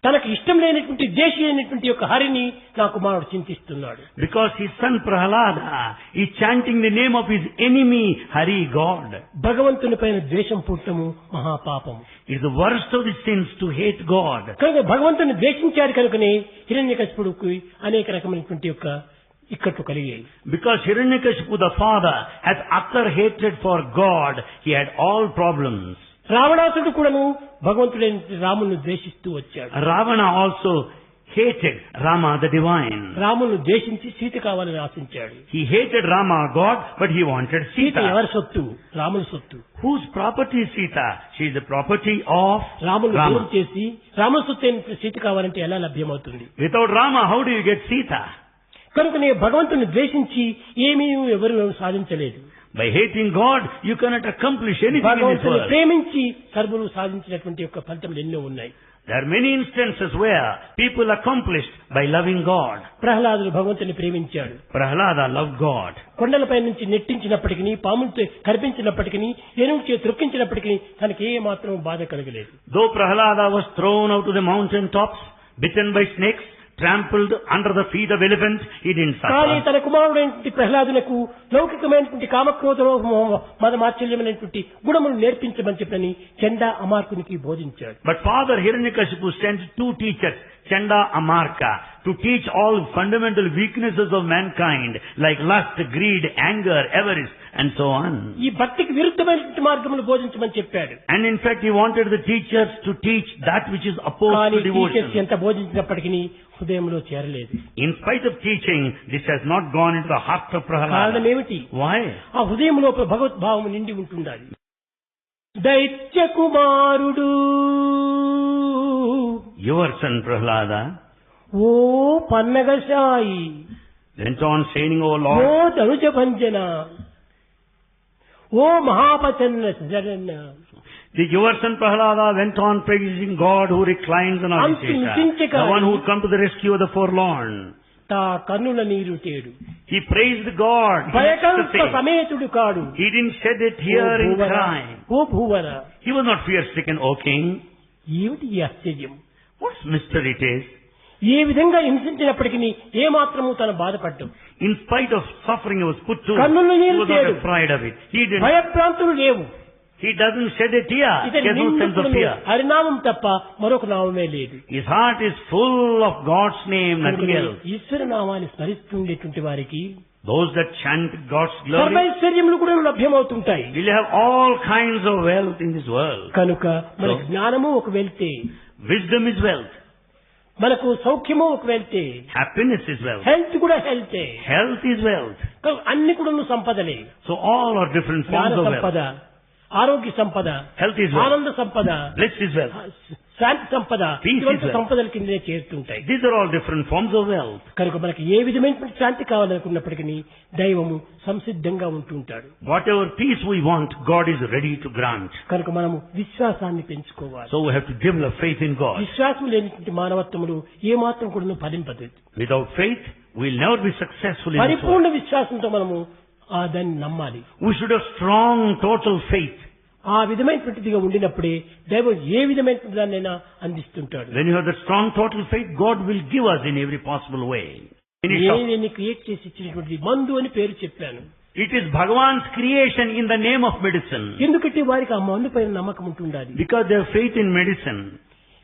తనకు ఇష్టం లేనటువంటి దేశీ అయినటువంటి యొక్క హరిని నా కుమారుడు చింతిస్తున్నాడు. Because his son Prahlada is chanting the name of his enemy, Hari, God. భగవంతుని పైన ద్వేషం పుట్టము మహాపాపం. It is the worst of the sins to hate God. కనుక భగవంతుని ద్వేషించాడు కనుకనే హిరణ్యకశిపుడికి అనేక రకమైనటువంటి యొక్క ఇక్కట్లు కలిగాయి. Because Hiranyakashipu the father has utter hatred for God, he had all problems. రావణాసుడు కూడాను భగవంతుడైన రామును ద్వేషిస్తూ వచ్చాడు. Ravana also hated Rama the divine. రామును ద్వేషించి Sita కావాలని ఆశించాడు. He hated Rama, God, but he wanted Sita Sita. ఎవరి సొత్తు? రాముని సొత్తు. Whose property is Sita? She is the property of రామును దూరం Rama. చేసి రాముని సొత్తు అయిన సీత కావాలంటే ఎలా లభ్యమవుతుంది? Without Rama, how do you get Sita? కనుక నేను భగవంతుని ద్వేషించి ఏమీ ఎవరు సాధించలేదు. By hating God, you cannot accomplish anything in this భగవంతుని world. ప్రేమించి సర్వులు సాధించినటువంటి యొక్క ఫలితములు ఎన్నో ఉన్నాయి. There are many instances where people accomplished by loving God. ప్రహ్లాదుడు భగవంతుని ప్రేమించాడు. Prahlada loved God. కొండలపై నుంచి నెట్టించినప్పటికీ, పాములతో కనిపించినప్పటికీ, ఏనుగు త్రొక్కించినప్పటికీ తనకి ఏ మాత్రం బాధ కలగలేదు. Though Prahlada was thrown out to the mountain tops, bitten by snakes, trampled under the feet of elephants, he didn't కానీ suffer. తన కుమారుడైనటువంటి ప్రహ్లాదులకు లౌకికమైనటువంటి కామక్రోధ మద మాత్సల్యమైనటువంటి గుణములు నేర్పించమని చెప్పని చండా అమార్కునికి బోధించాడు. But father Hiranyakashipu sent 2 teachers, Chanda Amarka, to teach all fundamental weaknesses of mankind like lust, greed, anger, avarice and so on. ఈ భక్తికి విరుద్ధమైన మార్గమును బోధించమని చెప్పాడు. And in fact he wanted the teachers to teach that which is opposed కానీ to devotion. Teachers ఎంత బోధించినప్పటికీ హృదయంలో చేరలేదు. In spite of teaching, this has not gone into the heart of Prahlada. కారణం ఏమిటి? Why? ఆ హృదయం లోపల భగవద్భావం నిండి ఉంటుండాలి. దైత్య కుమారుడు Your son Prahlada oh పన్నగశాయి went on saying, O oh Lord, Dhanuja భంజన oh మహాపచన్న జగన్న. your son Prahlada went on praising God who reclines on Adishesha, the one who would come to the rescue of the forlorn. తా కన్నుల నీరు తేడు. He praised God. in భయకంప ecstasy. సమేతుడు కాడు. He didn't shed a tear in crying. Oh భూవర. He was not fear-stricken, O king. ఏమిటి ఈ ఆశ్చర్యం? What mystery it is? ఏ విధంగా హింసించినప్పటికీ ఏ మాత్రము తన బాధపడ్డం. In spite of suffering he was put to, కన్నుల he నీరు was not తేడు. afraid of it. భయప్రాంతులు లేవు. He doesn't shed a tear. He ఇతని has no sense of fear. హరినామం తప్ప మరొక నామమే లేదు. His heart is full of God's name, nothing else. ఈశ్వర నామాన్ని స్మరిస్తుండేటువంటి వారికి Those that chant God's glory సర్వైశ్వర్యములు కూడా లభ్యమవుతుంటాయి. will have all kinds of wealth in this world. కనుక మన జ్ఞానము ఒక వెళ్తే, Wisdom is wealth. మనకు సౌఖ్యము ఒక వెళ్తే, Happiness is wealth. హెల్త్ కూడా హెల్తే. Health is wealth. అన్ని కూడా సంపదలే. So all are different జ్ఞాన forms of సంపద, wealth. ఆరోగ్య సంపద, Health is wealth. ఆనంద సంపద, Bliss is wealth. శాంతి సంపద, Peace is ఇటువంటి wealth. సంపదల కిందనే చేరుతుంటాయి. These are all different forms of wealth. కనుక మనకి ఏ విధమైన శాంతి కావాలనుకున్నప్పటికీ దైవము సంసిద్ధంగా ఉంటుంటాడు. Whatever peace we want, God is ready to grant. కనుక మనము విశ్వాసాన్ని పెంచుకోవాలి. So we have to develop faith in God. విశ్వాసం లేనిటువంటి మానవత్వములు ఏ మాత్రం కూడా ఫలింపదు. Without faith, we will never be successful in this world. పరిపూర్ణ విశ్వాసంతో మనము దాన్ని నమ్మాలి. We should have strong, total faith. ఆ విధమైనటువంటిదిగా ఉండినప్పుడే దైవం ఏ విధమైనటువంటి దాన్నైనా అందిస్తుంటాడు. When you have that strong, total faith, God will give us in every possible way. నేను క్రియేట్ చేసి ఇచ్చినటువంటి మందు అని పేరు చెప్పాను. It is Bhagavan's creation in the name of medicine. ఎందుకంటే వారికి ఆ మందు పైన నమ్మకం ఉంటుండాలి. Because they have faith in medicine.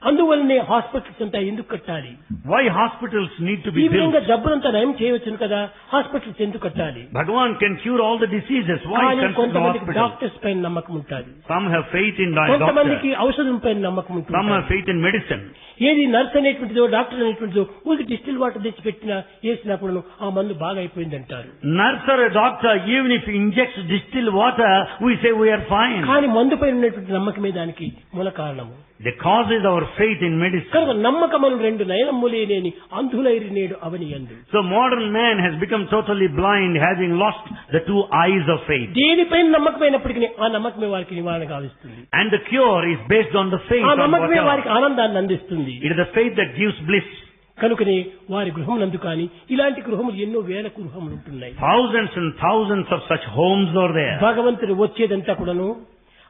అందువల్లనే హాస్పిటల్స్ అంతా ఎందుకు కట్టాలి? Why hospitals need to ఈ be విధంగా built? జబ్బులంతా నయం చేయవచ్చును కదా, హాస్పిటల్స్ ఎందుకు కట్టాలి? Bhagavan can cure all the diseases. Why కానీ construct కొంతమందికి hospitals? డాక్టర్స్ పైన నమ్మకం ఉంటుంది. Some have faith in కొంతమందికి doctors. ఔషధం పైన నమ్మకం Some ఉంటుంది. have faith in medicine. ఏది నర్స్ అనేటువంటిదో డాక్టర్ అనేటువంటిదో ఊరికి డిస్టిల్ వాటర్ తెచ్చి పెట్టినా వేసినా కూడా ఆ మందు బాగా అయిపోయింది అంటారు. Nurse or a doctor, even if he injects distilled water, we say we are fine. కానీ మందు పైన ఉన్నటువంటి నమ్మకమే దానికి మూల కారణము. The cause is our faith in medicine. కనుక నమ్మకములు రెండు నయనములేని అంధులైరి నేడు అవని యందు. So modern man has become totally blind, having lost the two eyes of faith. దేనిపైన నమ్మకమైనప్పటికీ ఆ నమ్మకమే వారికి నివారణ గావిస్తుంది. And the cure is based on the faith ఆ on నమ్మకమే whatever. వారికి ఆనందాన్ని అందిస్తుంది. It is the faith that gives bliss. కనుకనే వారి గృహమునందు కానీ ఇలాంటి గృహములు ఎన్నో వేల గృహములు ఉంటున్నాయి. Thousands and thousands of such homes are there. భగవంతుడు వచ్చేదంతా కూడాను,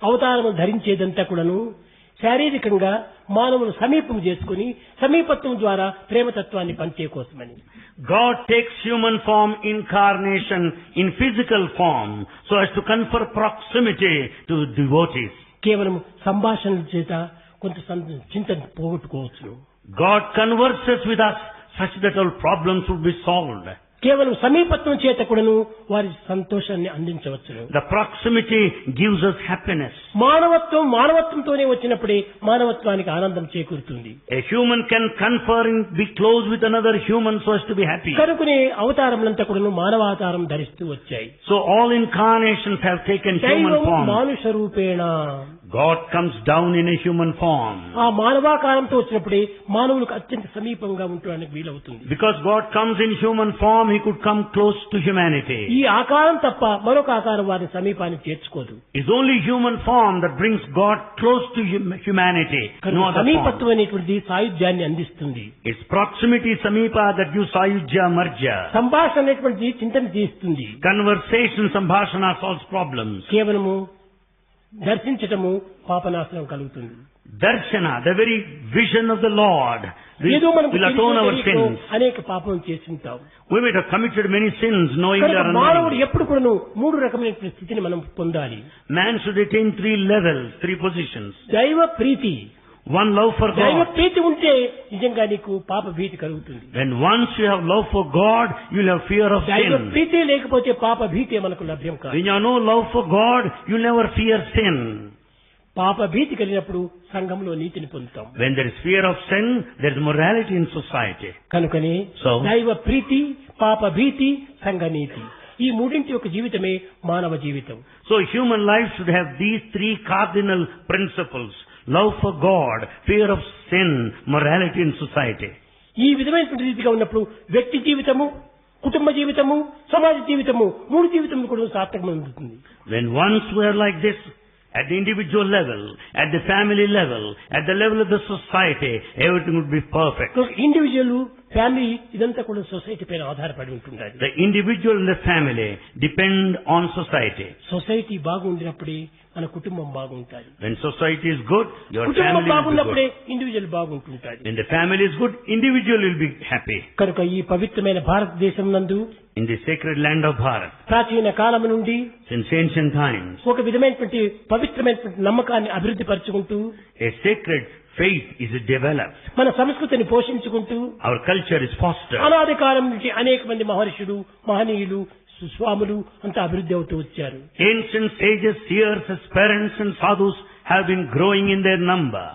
అవతారము ధరించేదంతా కూడాను శారీరకంగా మానవులు సమీపం చేసుకుని సమీపత్వం ద్వారా ప్రేమతత్వాన్ని పంచే కోసమని. God takes human form, incarnation in physical form, so as to confer proximity to devotees. కేవలం సంభాషణల చేత కొంత చింతన పోగొట్టుకోవచ్చు. God converses with us such that all problems would be solved. కేవలం సమీపత్వం చేత కూడాను వారి సంతోషాన్ని అందించవచ్చును. The proximity gives us happiness. మానవత్వంతోనే వచ్చినప్పుడే మానవత్వానికి ఆనందం చేకూరుతుంది. A human can confer and be close with another human so as to be happy. కనుకనే అవతారములంతా కూడాను మానవావతారం ధరిస్తూ వచ్చాయి. So all incarnations have taken human దైవం form. మానుష రూపేణ. God comes down in a human form. ఆ మానవాకారంతో వచ్చినప్పుడే మానవులకు అత్యంత సమీపంగా ఉండడానికి వీలవుతుంది. Because God comes in human form, He could come close to humanity. ఈ ఆకారం తప్ప మరొక ఆకారం వారి సమీపానికి చేర్చుకోదు. It's only human form that brings God close to humanity. No other form. సమీపత్వం అనేటువంటిది సాయుధ్యాన్ని అందిస్తుంది. It's proximity samipa that gives sayujya marja. సంభాషణ అనేటువంటిది చింతన చేస్తుంది. Conversation, sambhashana solves problems. కేవలము దర్శించటము పాపనాశనం కలుగుతుంది. Darshana, the very vision of the Lord, ఏదో మనకు will atone our sins. అనేక పాపం చేసి ఉంటాం. We might have committed many sins knowingly or మానవుడు unknowingly. ఎప్పుడు కూడా మూడు రకమైన స్థితిని మనం పొందాలి. Man should attain three levels, three positions. దైవ ప్రీతి, one love for దైవ God. ప్రీతి ఉంటే నిజంగా నీకు పాప భీతి కలుగుతుంది. When once you have love for God, you will have fear of దైవ sin. ప్రీతి లేకపోతే పాప భీతి మనకు లభ్యం కాదు. When you have no love for God, you will never fear sin. పాప భీతి కలిగినప్పుడు సంఘంలో నీతిని పొందుతాం. When there is fear of sin, there is morality in society. కనుకనే So, దైవ ప్రీతి, పాప భీతి, సంఘ నీతి, ఈ మూడింటి యొక్క జీవితమే మానవ జీవితం. so human life should have these three cardinal principles: love for God, fear of sin, morality in society. ఈ విధమైనటువంటి రీతిగా ఉన్నప్పుడు వ్యక్తి జీవితము, కుటుంబ జీవితము, సమాజ జీవితము, మూడు జీవితములు కూడా సార్థకమవుతుంది. When once we are like this, at the individual level, at the family level, at the level of the society, everything would be perfect. Individual, family ఇదంతా కూడా సొసైటీ పైన ఆధారపడి ఉంటుండాలి. The individual and the family depend on society. Society బాగుండినప్పుడే మన కుటుంబం బాగుంటుంది. When society is good, your కుటుంబం family will be బాగున్నప్పుడే good. ఇండివిజువల్ బాగుంటుంటాడు. When the family is good, individual will be happy. కనుక ఈ పవిత్రమైన భారతదేశం నందు In the sacred land of Bharat, ప్రాచీన కాలం నుండి since ancient times, ఒక విధమైనటువంటి పవిత్రమైనటువంటి నమ్మకాన్ని అభివృద్ధి పరుచుకుంటూ, a sacred faith is developed. మన సంస్కృతిని పోషించుకుంటూ, Our culture is fostered. అనాది కాలం నుంచి అనేక మంది మహర్షులు, మహనీయులు, స్వాములు అంతా అభివృద్ధి అవుతూ వచ్చారు. Ancient sages, seers, parents and sadhus have been growing in their number.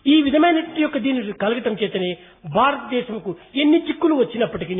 ఈ విధమైన యొక్క దీని కలగటం చేతనే భారతదేశంకు ఎన్ని చిక్కులు వచ్చినప్పటికీ,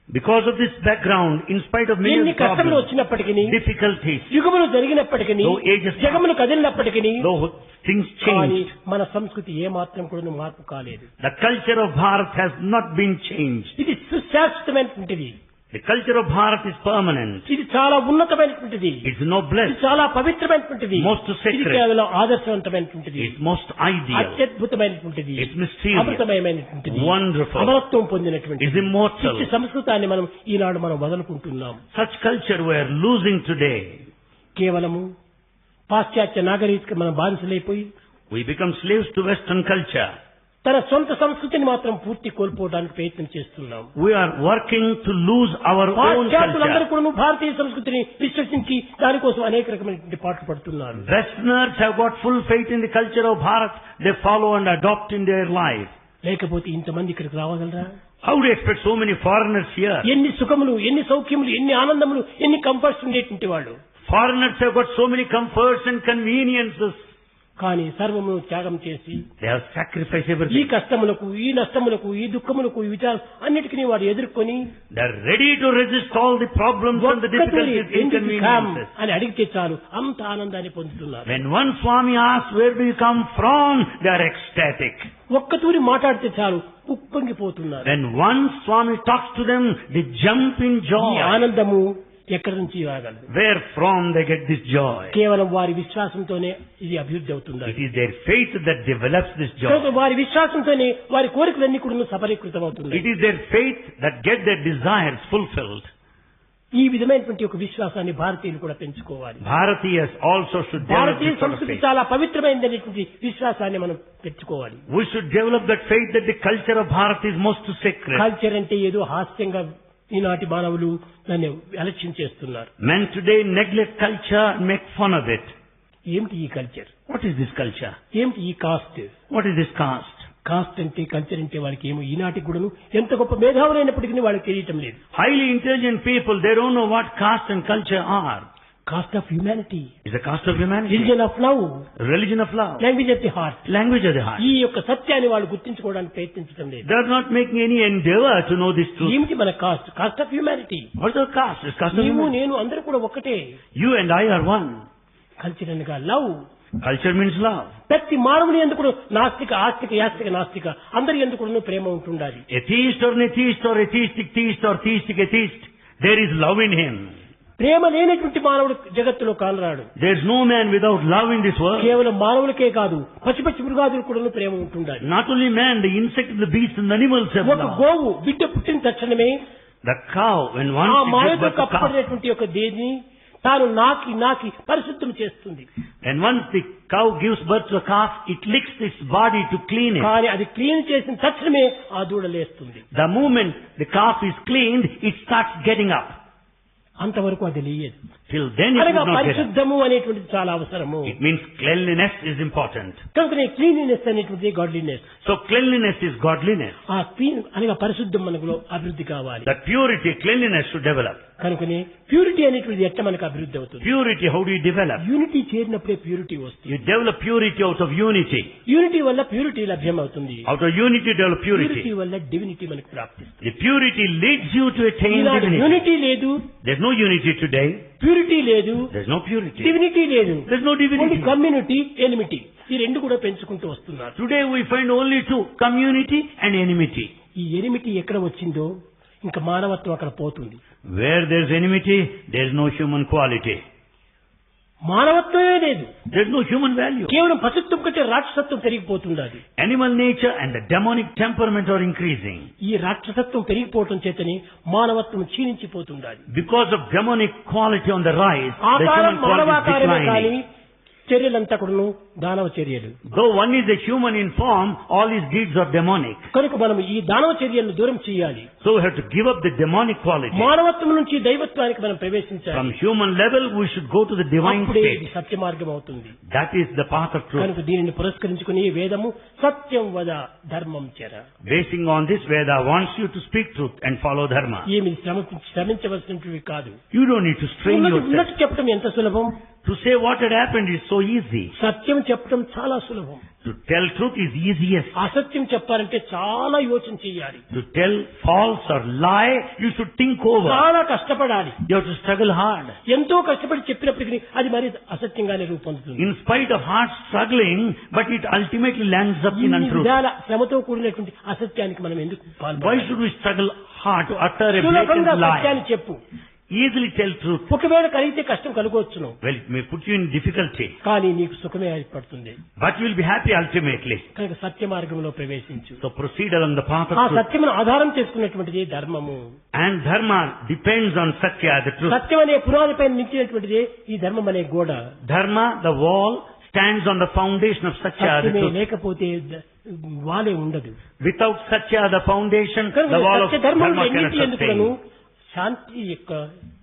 Because of this background, in spite of many ఎన్ని కష్టములు problems, వచ్చినప్పటికీ, difficulties, యుగములు జరిగినప్పటికీ, though ages passed, జగములు కదిలినప్పటికీ, though things కానీ changed, మన సంస్కృతి ఏ మాత్రం కూడా మార్పు కాలేదు. the culture of Bharat has not been changed. ఇది సుశాశ్వతమైనటువంటిది. The culture of Bharat is permanent. ఇది చాలా ఉన్నతమైనటువంటిది. It's ఇది noblest. చాలా పవిత్రమైనటువంటిది. Most sacred. ఇది కేవలం ఆదర్శవంతమైనటువంటిది. It's most ideal. అత్యద్భుతమైనటువంటిది. It's mysterious. అమృతమయమైనటువంటిది. Wonderful. అమరత్వం పొందినటువంటిది. It's immortal. ఈ సంస్కృతాన్ని మనం ఈనాడు మనం వదులుకుంటున్నాం. Such culture we are losing today. కేవలము పాశ్చాత్య నాగరిక మనం బానిసలైపోయి We become slaves to Western culture. తన సొంత సంస్కృతిని మాత్రం పూర్తి కోల్పోవడానికి ప్రయత్నం చేస్తున్నాం. We are working to lose our own పాశ్చాత్యులందరూ culture. కూడా భారతీయ సంస్కృతిని విశ్వసించి దానికోసం అనేక రకమైనటువంటి పాటలు పడుతున్నారు. Westerners have got full faith in the culture of Bharat. They follow and adopt in their life. లేకపోతే ఇంతమంది ఇక్కడికి రావగలరా? How do you expect so many foreigners here? ఎన్ని సుఖములు, ఎన్ని సౌఖ్యములు, ఎన్ని ఆనందములు, ఎన్ని కంఫర్ట్స్ ఉండేటువంటి వాళ్ళు. Foreigners have got so many comforts and conveniences. కానీ సర్వము త్యాగం చేసి They have sacrificed ఈ everything. కష్టములకు, ఈ నష్టములకు, ఈ దుఃఖములకు, ఈ విచారం అన్నిటికీ వారు ఎదుర్కొని They are ready to resist all the problems and the difficulties, inconveniences. అని అడిగితే చాలు అంత ఆనందాన్ని పొందుతున్నారు. When one Swami asks, where do you come from? They are ecstatic. ఒక్కతూరి మాట్లాడితే చాలు ఉప్పొంగిపోతున్నారు. When one Swami talks to them, they jump in ఈ joy. ఆనందము ఎక్కడి నుంచి రాగలదు? Where from they get this joy? కేవలం వారి విశ్వాసంతోనే ఇది అభివృద్ధి అవుతుంది. It is their faith that develops this కనుక joy. వారి విశ్వాసంతోనే వారి కోరికలన్నీ కూడా సఫలీకృతం అవుతుంది. It is their faith that get their desires fulfilled. ఈ విధమైనటువంటి ఒక విశ్వాసాన్ని భారతీయులు కూడా పెంచుకోవాలి. Bharatiyas also should develop Bharatiya this sort of సంస్కృతి faith. చాలా పవిత్రమైనటువంటి విశ్వాసాన్ని మనం పెంచుకోవాలి. We should develop that faith that the culture of Bharat is most sacred. Culture అంటే ఏదో హాస్యంగా ఈనాటి మానవులు దాన్ని అలక్ష్యం చేస్తున్నారు. Men today neglect culture and make fun of it. ఏమిటి ఈ culture? What is this culture? ఏమిటి ఈ cost? What is this caste? Cost అంటే, కల్చర్ అంటే వాళ్ళకి ఏమో ఈనాటికి కూడాను ఎంత గొప్ప మేధావులైనప్పటికీ వాళ్ళకి తెలియటం లేదు. Highly intelligent people, they don't know what caste and culture are. Cost of humanity, It's a caste of humanity. Religion of love, Religion of love. Language of the heart. Language of the heart. ఈ యొక్క సత్యాన్ని వాళ్ళు గుర్తించుకోవడానికి ప్రయత్నించడం లేదు. They are not making any endeavor to know this truth. ఏమిటి మన cost? Cost of humanity. What is the caste? It's caste of నీవు humanity. నేను అందరూ కూడా ఒకటే. You and I are one. Culture అనగా లవ్. Culture means love. ప్రతి మానవుని ఎందుకు నాస్తిక, ఆస్తిక, యాస్తిక, నాస్తిక అందరి ఎందుకు ప్రేమ ఉంటుండాలి. Atheist or an atheist or atheistic theist or theistic atheist, there is love in him. ప్రేమ లేనటువంటి మానవుడు జగత్తులో కానరాడు. There is no man without love in this world. కేవలం మానవులకే కాదు, పశు మృగాదులు కూడా ప్రేమ ఉంటుండాలి. Not only man, the insect, the beast and the animals have ఒక love. గోవు బిడ్డ పుట్టిన తక్షణమే The cow, when ఆ once it gives మాయతో birth to calf, కప్పబడినటువంటి యొక్క దేన్ని తాను నాకి పరిశుద్ధం చేస్తుంది. and once the cow gives birth to a calf, it licks its body to clean it. కానీ అది క్లీన్ చేసిన తక్షణమే ఆ దూడ లేస్తుంది. The moment the calf is cleaned, it starts getting up. అంతవరకు అది లేయదు. Till then it అనగా would not get up. పరిశుద్ధము అనేటువంటిది చాలా అవసరము. It means cleanliness is important. కనుకనే క్లీనినెస్ అనేటువంటిది godliness. So cleanliness is godliness. ఆ క్లీన్ అనగా పరిశుద్ధం మనలో అభివృద్ధి కావాలి. That purity, cleanliness should develop. కనుకనే ప్యూరిటీ అనేటువంటిది ఎట్లా మనకు అభివృద్ధి అవుతుంది? Purity, how do you develop? Unity చేరినప్పుడే ప్యూరిటీ వస్తుంది. You develop purity out of unity. Unity వల్ల ప్యూరిటీ లభ్యమవుతుంది. Out of unity develop purity purity. వల్ల డివినిటీ మనకు ప్రాప్తిస్తుంది. The purity leads you to attain ఈనాడు divinity. యూనిటీ లేదు, There's no unity today. Purity లేదు, There's no purity. డివినిటీ లేదు. There's no only divinity. Community, enmity ఈ రెండు కూడా పెంచుకుంటూ వస్తున్నారు. Today we find only two, community and enmity. ఈ ఎనిమిటీ ఎక్కడ వచ్చిందో ఇంకా మానవత్వం అక్కడ పోతుంది. Where there's enmity, there's no human quality. మానవత్వమే లేదు, There's no human value. కేవలం పశుత్వం కంటే రాక్షసత్వం పెరిగిపోతున్నది. Animal nature and the demonic temperament are increasing. ఈ రాక్షసత్వం పెరిగిపోవటం చేతని మానవత్వం క్షీణించిపోతున్నది. Because of demonic quality on the rise, the ఆకారం human quality is మానవాకారమే కానీ declining. చర్యలంతా కూడాను దానవ చర్యలు. Though one is a human in form, all his deeds are demonic. కనుక మనం ఈ దానవ చర్యలను దూరం చేయాలి. So we have to give up the demonic quality. మానవత్వం నుంచి దైవత్వానికి మనం ప్రవేశించాలి. From human level, we should go to the divine అప్పుడే ఇది state. సత్య మార్గం అవుతుంది. That is the path of truth. కనుక దీనిని పురస్కరించుకుని వేదము సత్యం వద ధర్మం చెర. Basing on this, Veda wants you to speak truth and follow dharma. ఏమి శ్రమించవలసినవి కాదు. You don't need to strain yourself. ఉన్నట్టు చెప్పడం ఎంత సులభం. To say what had happened is so easy. సత్యం చెప్పడం చాలా సులభం. To tell truth is easiest. అసత్యం చెప్పాలంటే చాలా యోచన చేయాలి. To tell false or lie, you should think over. చాలా కష్టపడాలి. You have to struggle hard. ఎంతో కష్టపడి చెప్పినప్పటికీ అది మరి అసత్యంగానే రూపొందుతుంది. In spite of hard struggling, but it ultimately lands up in ఇన్ని untruth. విధాల శ్రమతో కూడినటువంటి అసత్యానికి మనం ఎందుకు Why పాల్పడాలి? should we struggle hard to utter a సులభంగా blatant lie? సత్యాన్ని చెప్పు. Easily tell truth. ఒకవేళ కలిగితే కష్టం కలుగవచ్చును, Well, it may put you in difficulty, కానీ నీకు సుఖమే ఏర్పడుతుంది. but you will be happy ultimately. కనుక సత్య మార్గంలో ప్రవేశించు. So proceed along the path ఆ of truth. సత్యమును ఆధారం చేసుకున్నటువంటిది ధర్మము. And dharma depends on satya, the truth. సత్యం అనే పునాదిపై నిలిచినటువంటిది ఈ ధర్మం అనే గోడ. Dharma, the wall, stands on the foundation of satya, the సత్యమే truth. లేకపోతే వాలే ఉండదు. Without satya, the foundation, కనుక the wall of సత్య ధర్మం dharma cannot ఎన్నిటి ఎందుకును sustain. శాంతి యొక్క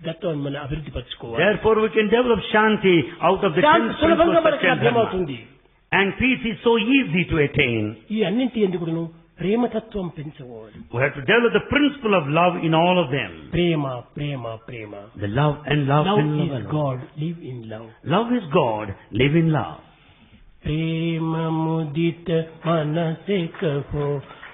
తత్వాన్ని మనం అభివృద్ధి పరచుకోవాలి. Therefore, we can develop shanti out of the Shanti principles సులభంగా of మనకు satya and dharma. లభ్యమవుతుంది. And peace is so easy to attain. ఈ అన్నింటి ఎందుకును ప్రేమతత్వం పెంచుకోవాలి. We have to develop the principle of love in all of them. Prema Prema Prema. The love and love love and love. Is alone. God, live in love. Love is God, live in love. प्रेम मुदित मन से कहो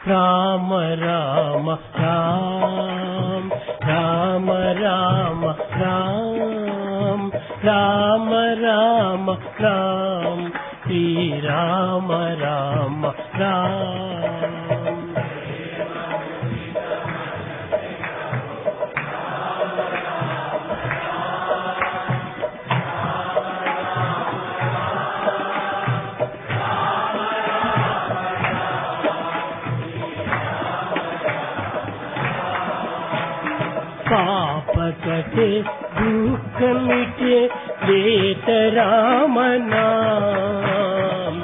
राम राम राम राम राम राम राम राम राम श्री राम राम राम. पाप कटे दुख मिटे लेत राम नाम.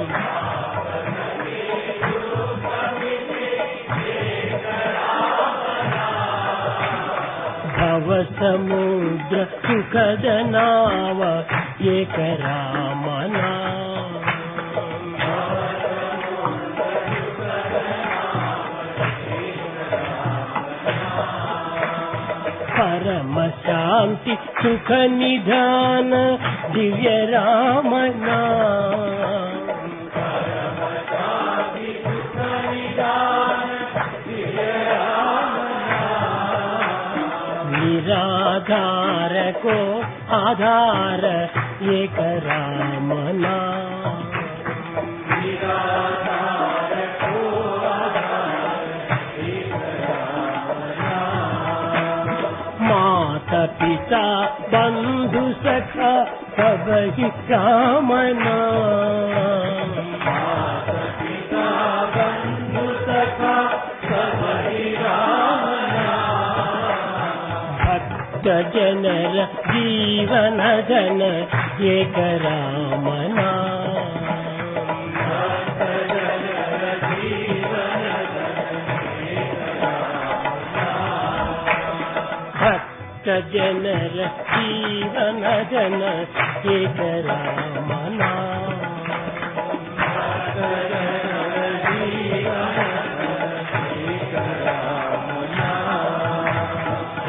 भव समुद्र सुखद नाव एक राम नाम. परम शांति सुख निधान दिव्य राम नाम. निराधार को आधार एक राम नाम. माता पिता बंधु सखा सब ही राम नाम. माता पिता बंधु सखा सब ही राम नाम. भक्त जनर जीवन धन एक राम नाम. भक्त जनर जीवन जन एक राम नाम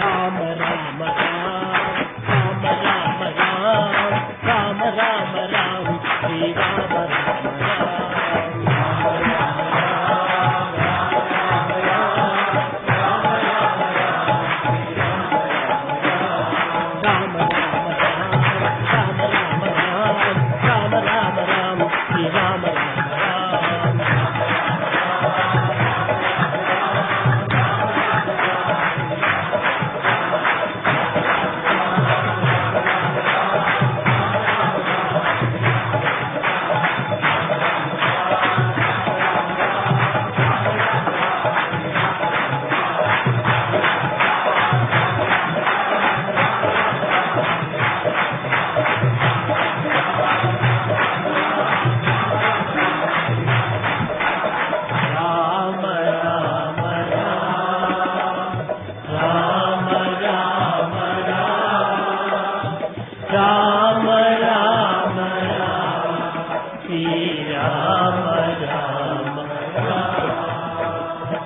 राम राम राम राम राम राम राम राम श्री राम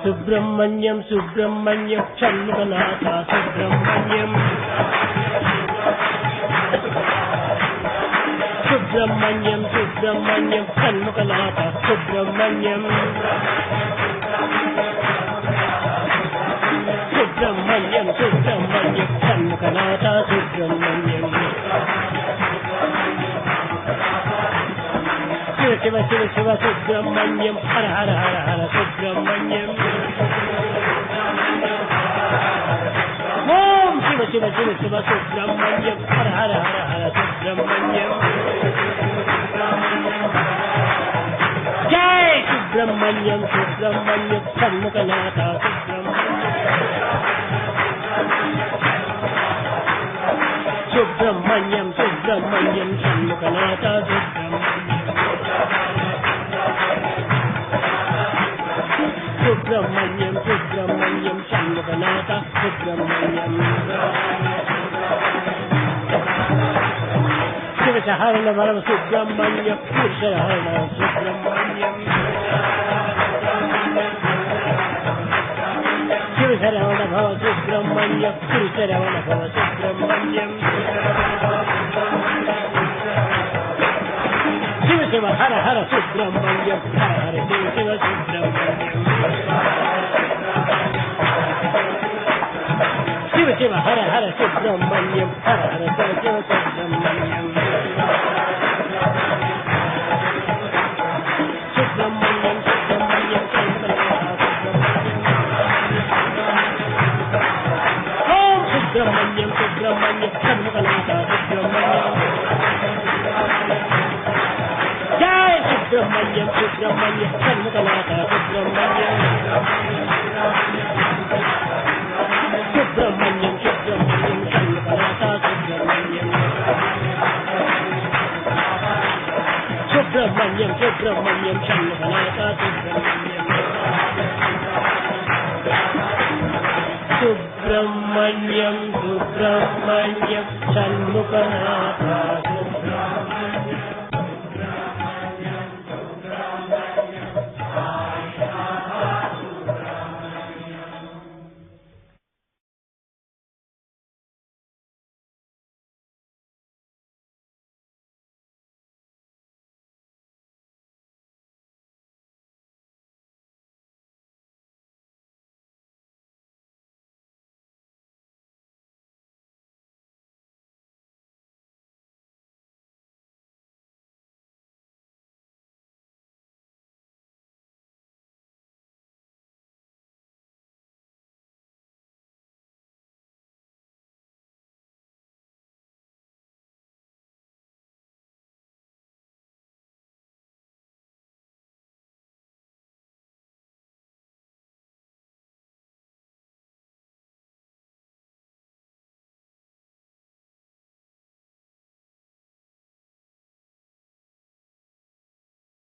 सुब्रह्मण्यम सुब्रह्मण्यम षण्मुखनाथ सुब्रह्मण्यम सुब्रह्मण्यम सुब्रह्मण्यम षण्मुखनाथ सुब्रह्मण्यम सुब्रह्मण्यम सुब्रह्मण्यम षण्मुखनाथ सुब्रह्मण्यम शिव शिव शिव सुब्रह्मण्यम हर हर हर हर सुब्रह्मण्यम ओम शिव शिव शिव शिव सुब्रह्मण्यम हर हर हर हर सुब्रह्मण्यम जय सुब्रह्मण्यम सुब्रह्मण्यम षण्मुखनाथ सुब्रह्मण्यम सुब्रह्मण्यम षण्मुखनाथ सुब्रह्मण्यम सुब्रह्मण्यम षण्मुखनाथ सुब्रह्मण्यम शिवशरण वरम सुब्रह्मण्यम पुरुषहरण सुब्रह्मण्यम शिवशरण भव सुब्रह्मण्यम पुरुषहरण भव सुब्रह्मण्यम शिव शिव हर हर सुब्रह्मण्यम हर हर शिव शिव सुब्रह्मण्यम शिव शिव हर हर सुब्रह्मण्यम हर हर शिव शिव सुब्रह्मण्यम सुब्रह्मण्यम सुब्रह्मण्यम ओम सुब्रह्मण्यम सुब्रह्मण्यम षण्मुखनाथ सुब्रह्मण्यम जय सुब्रह्मण्यम सुब्रह्मण्यम षण्मुखनाथ सुब्रह्मण्यम सुब्रह्मण्यम सुब्रह्मण्यम षण्मुखनाथ सुब्रह्मण्यम सुब्रह्मण्यम सुब्रह्मण्यम षण्मुखनाथ सुब्रह्मण्यम सुब्रह्मण्यम सुब्रह्मण्यम षण्मुखनाथ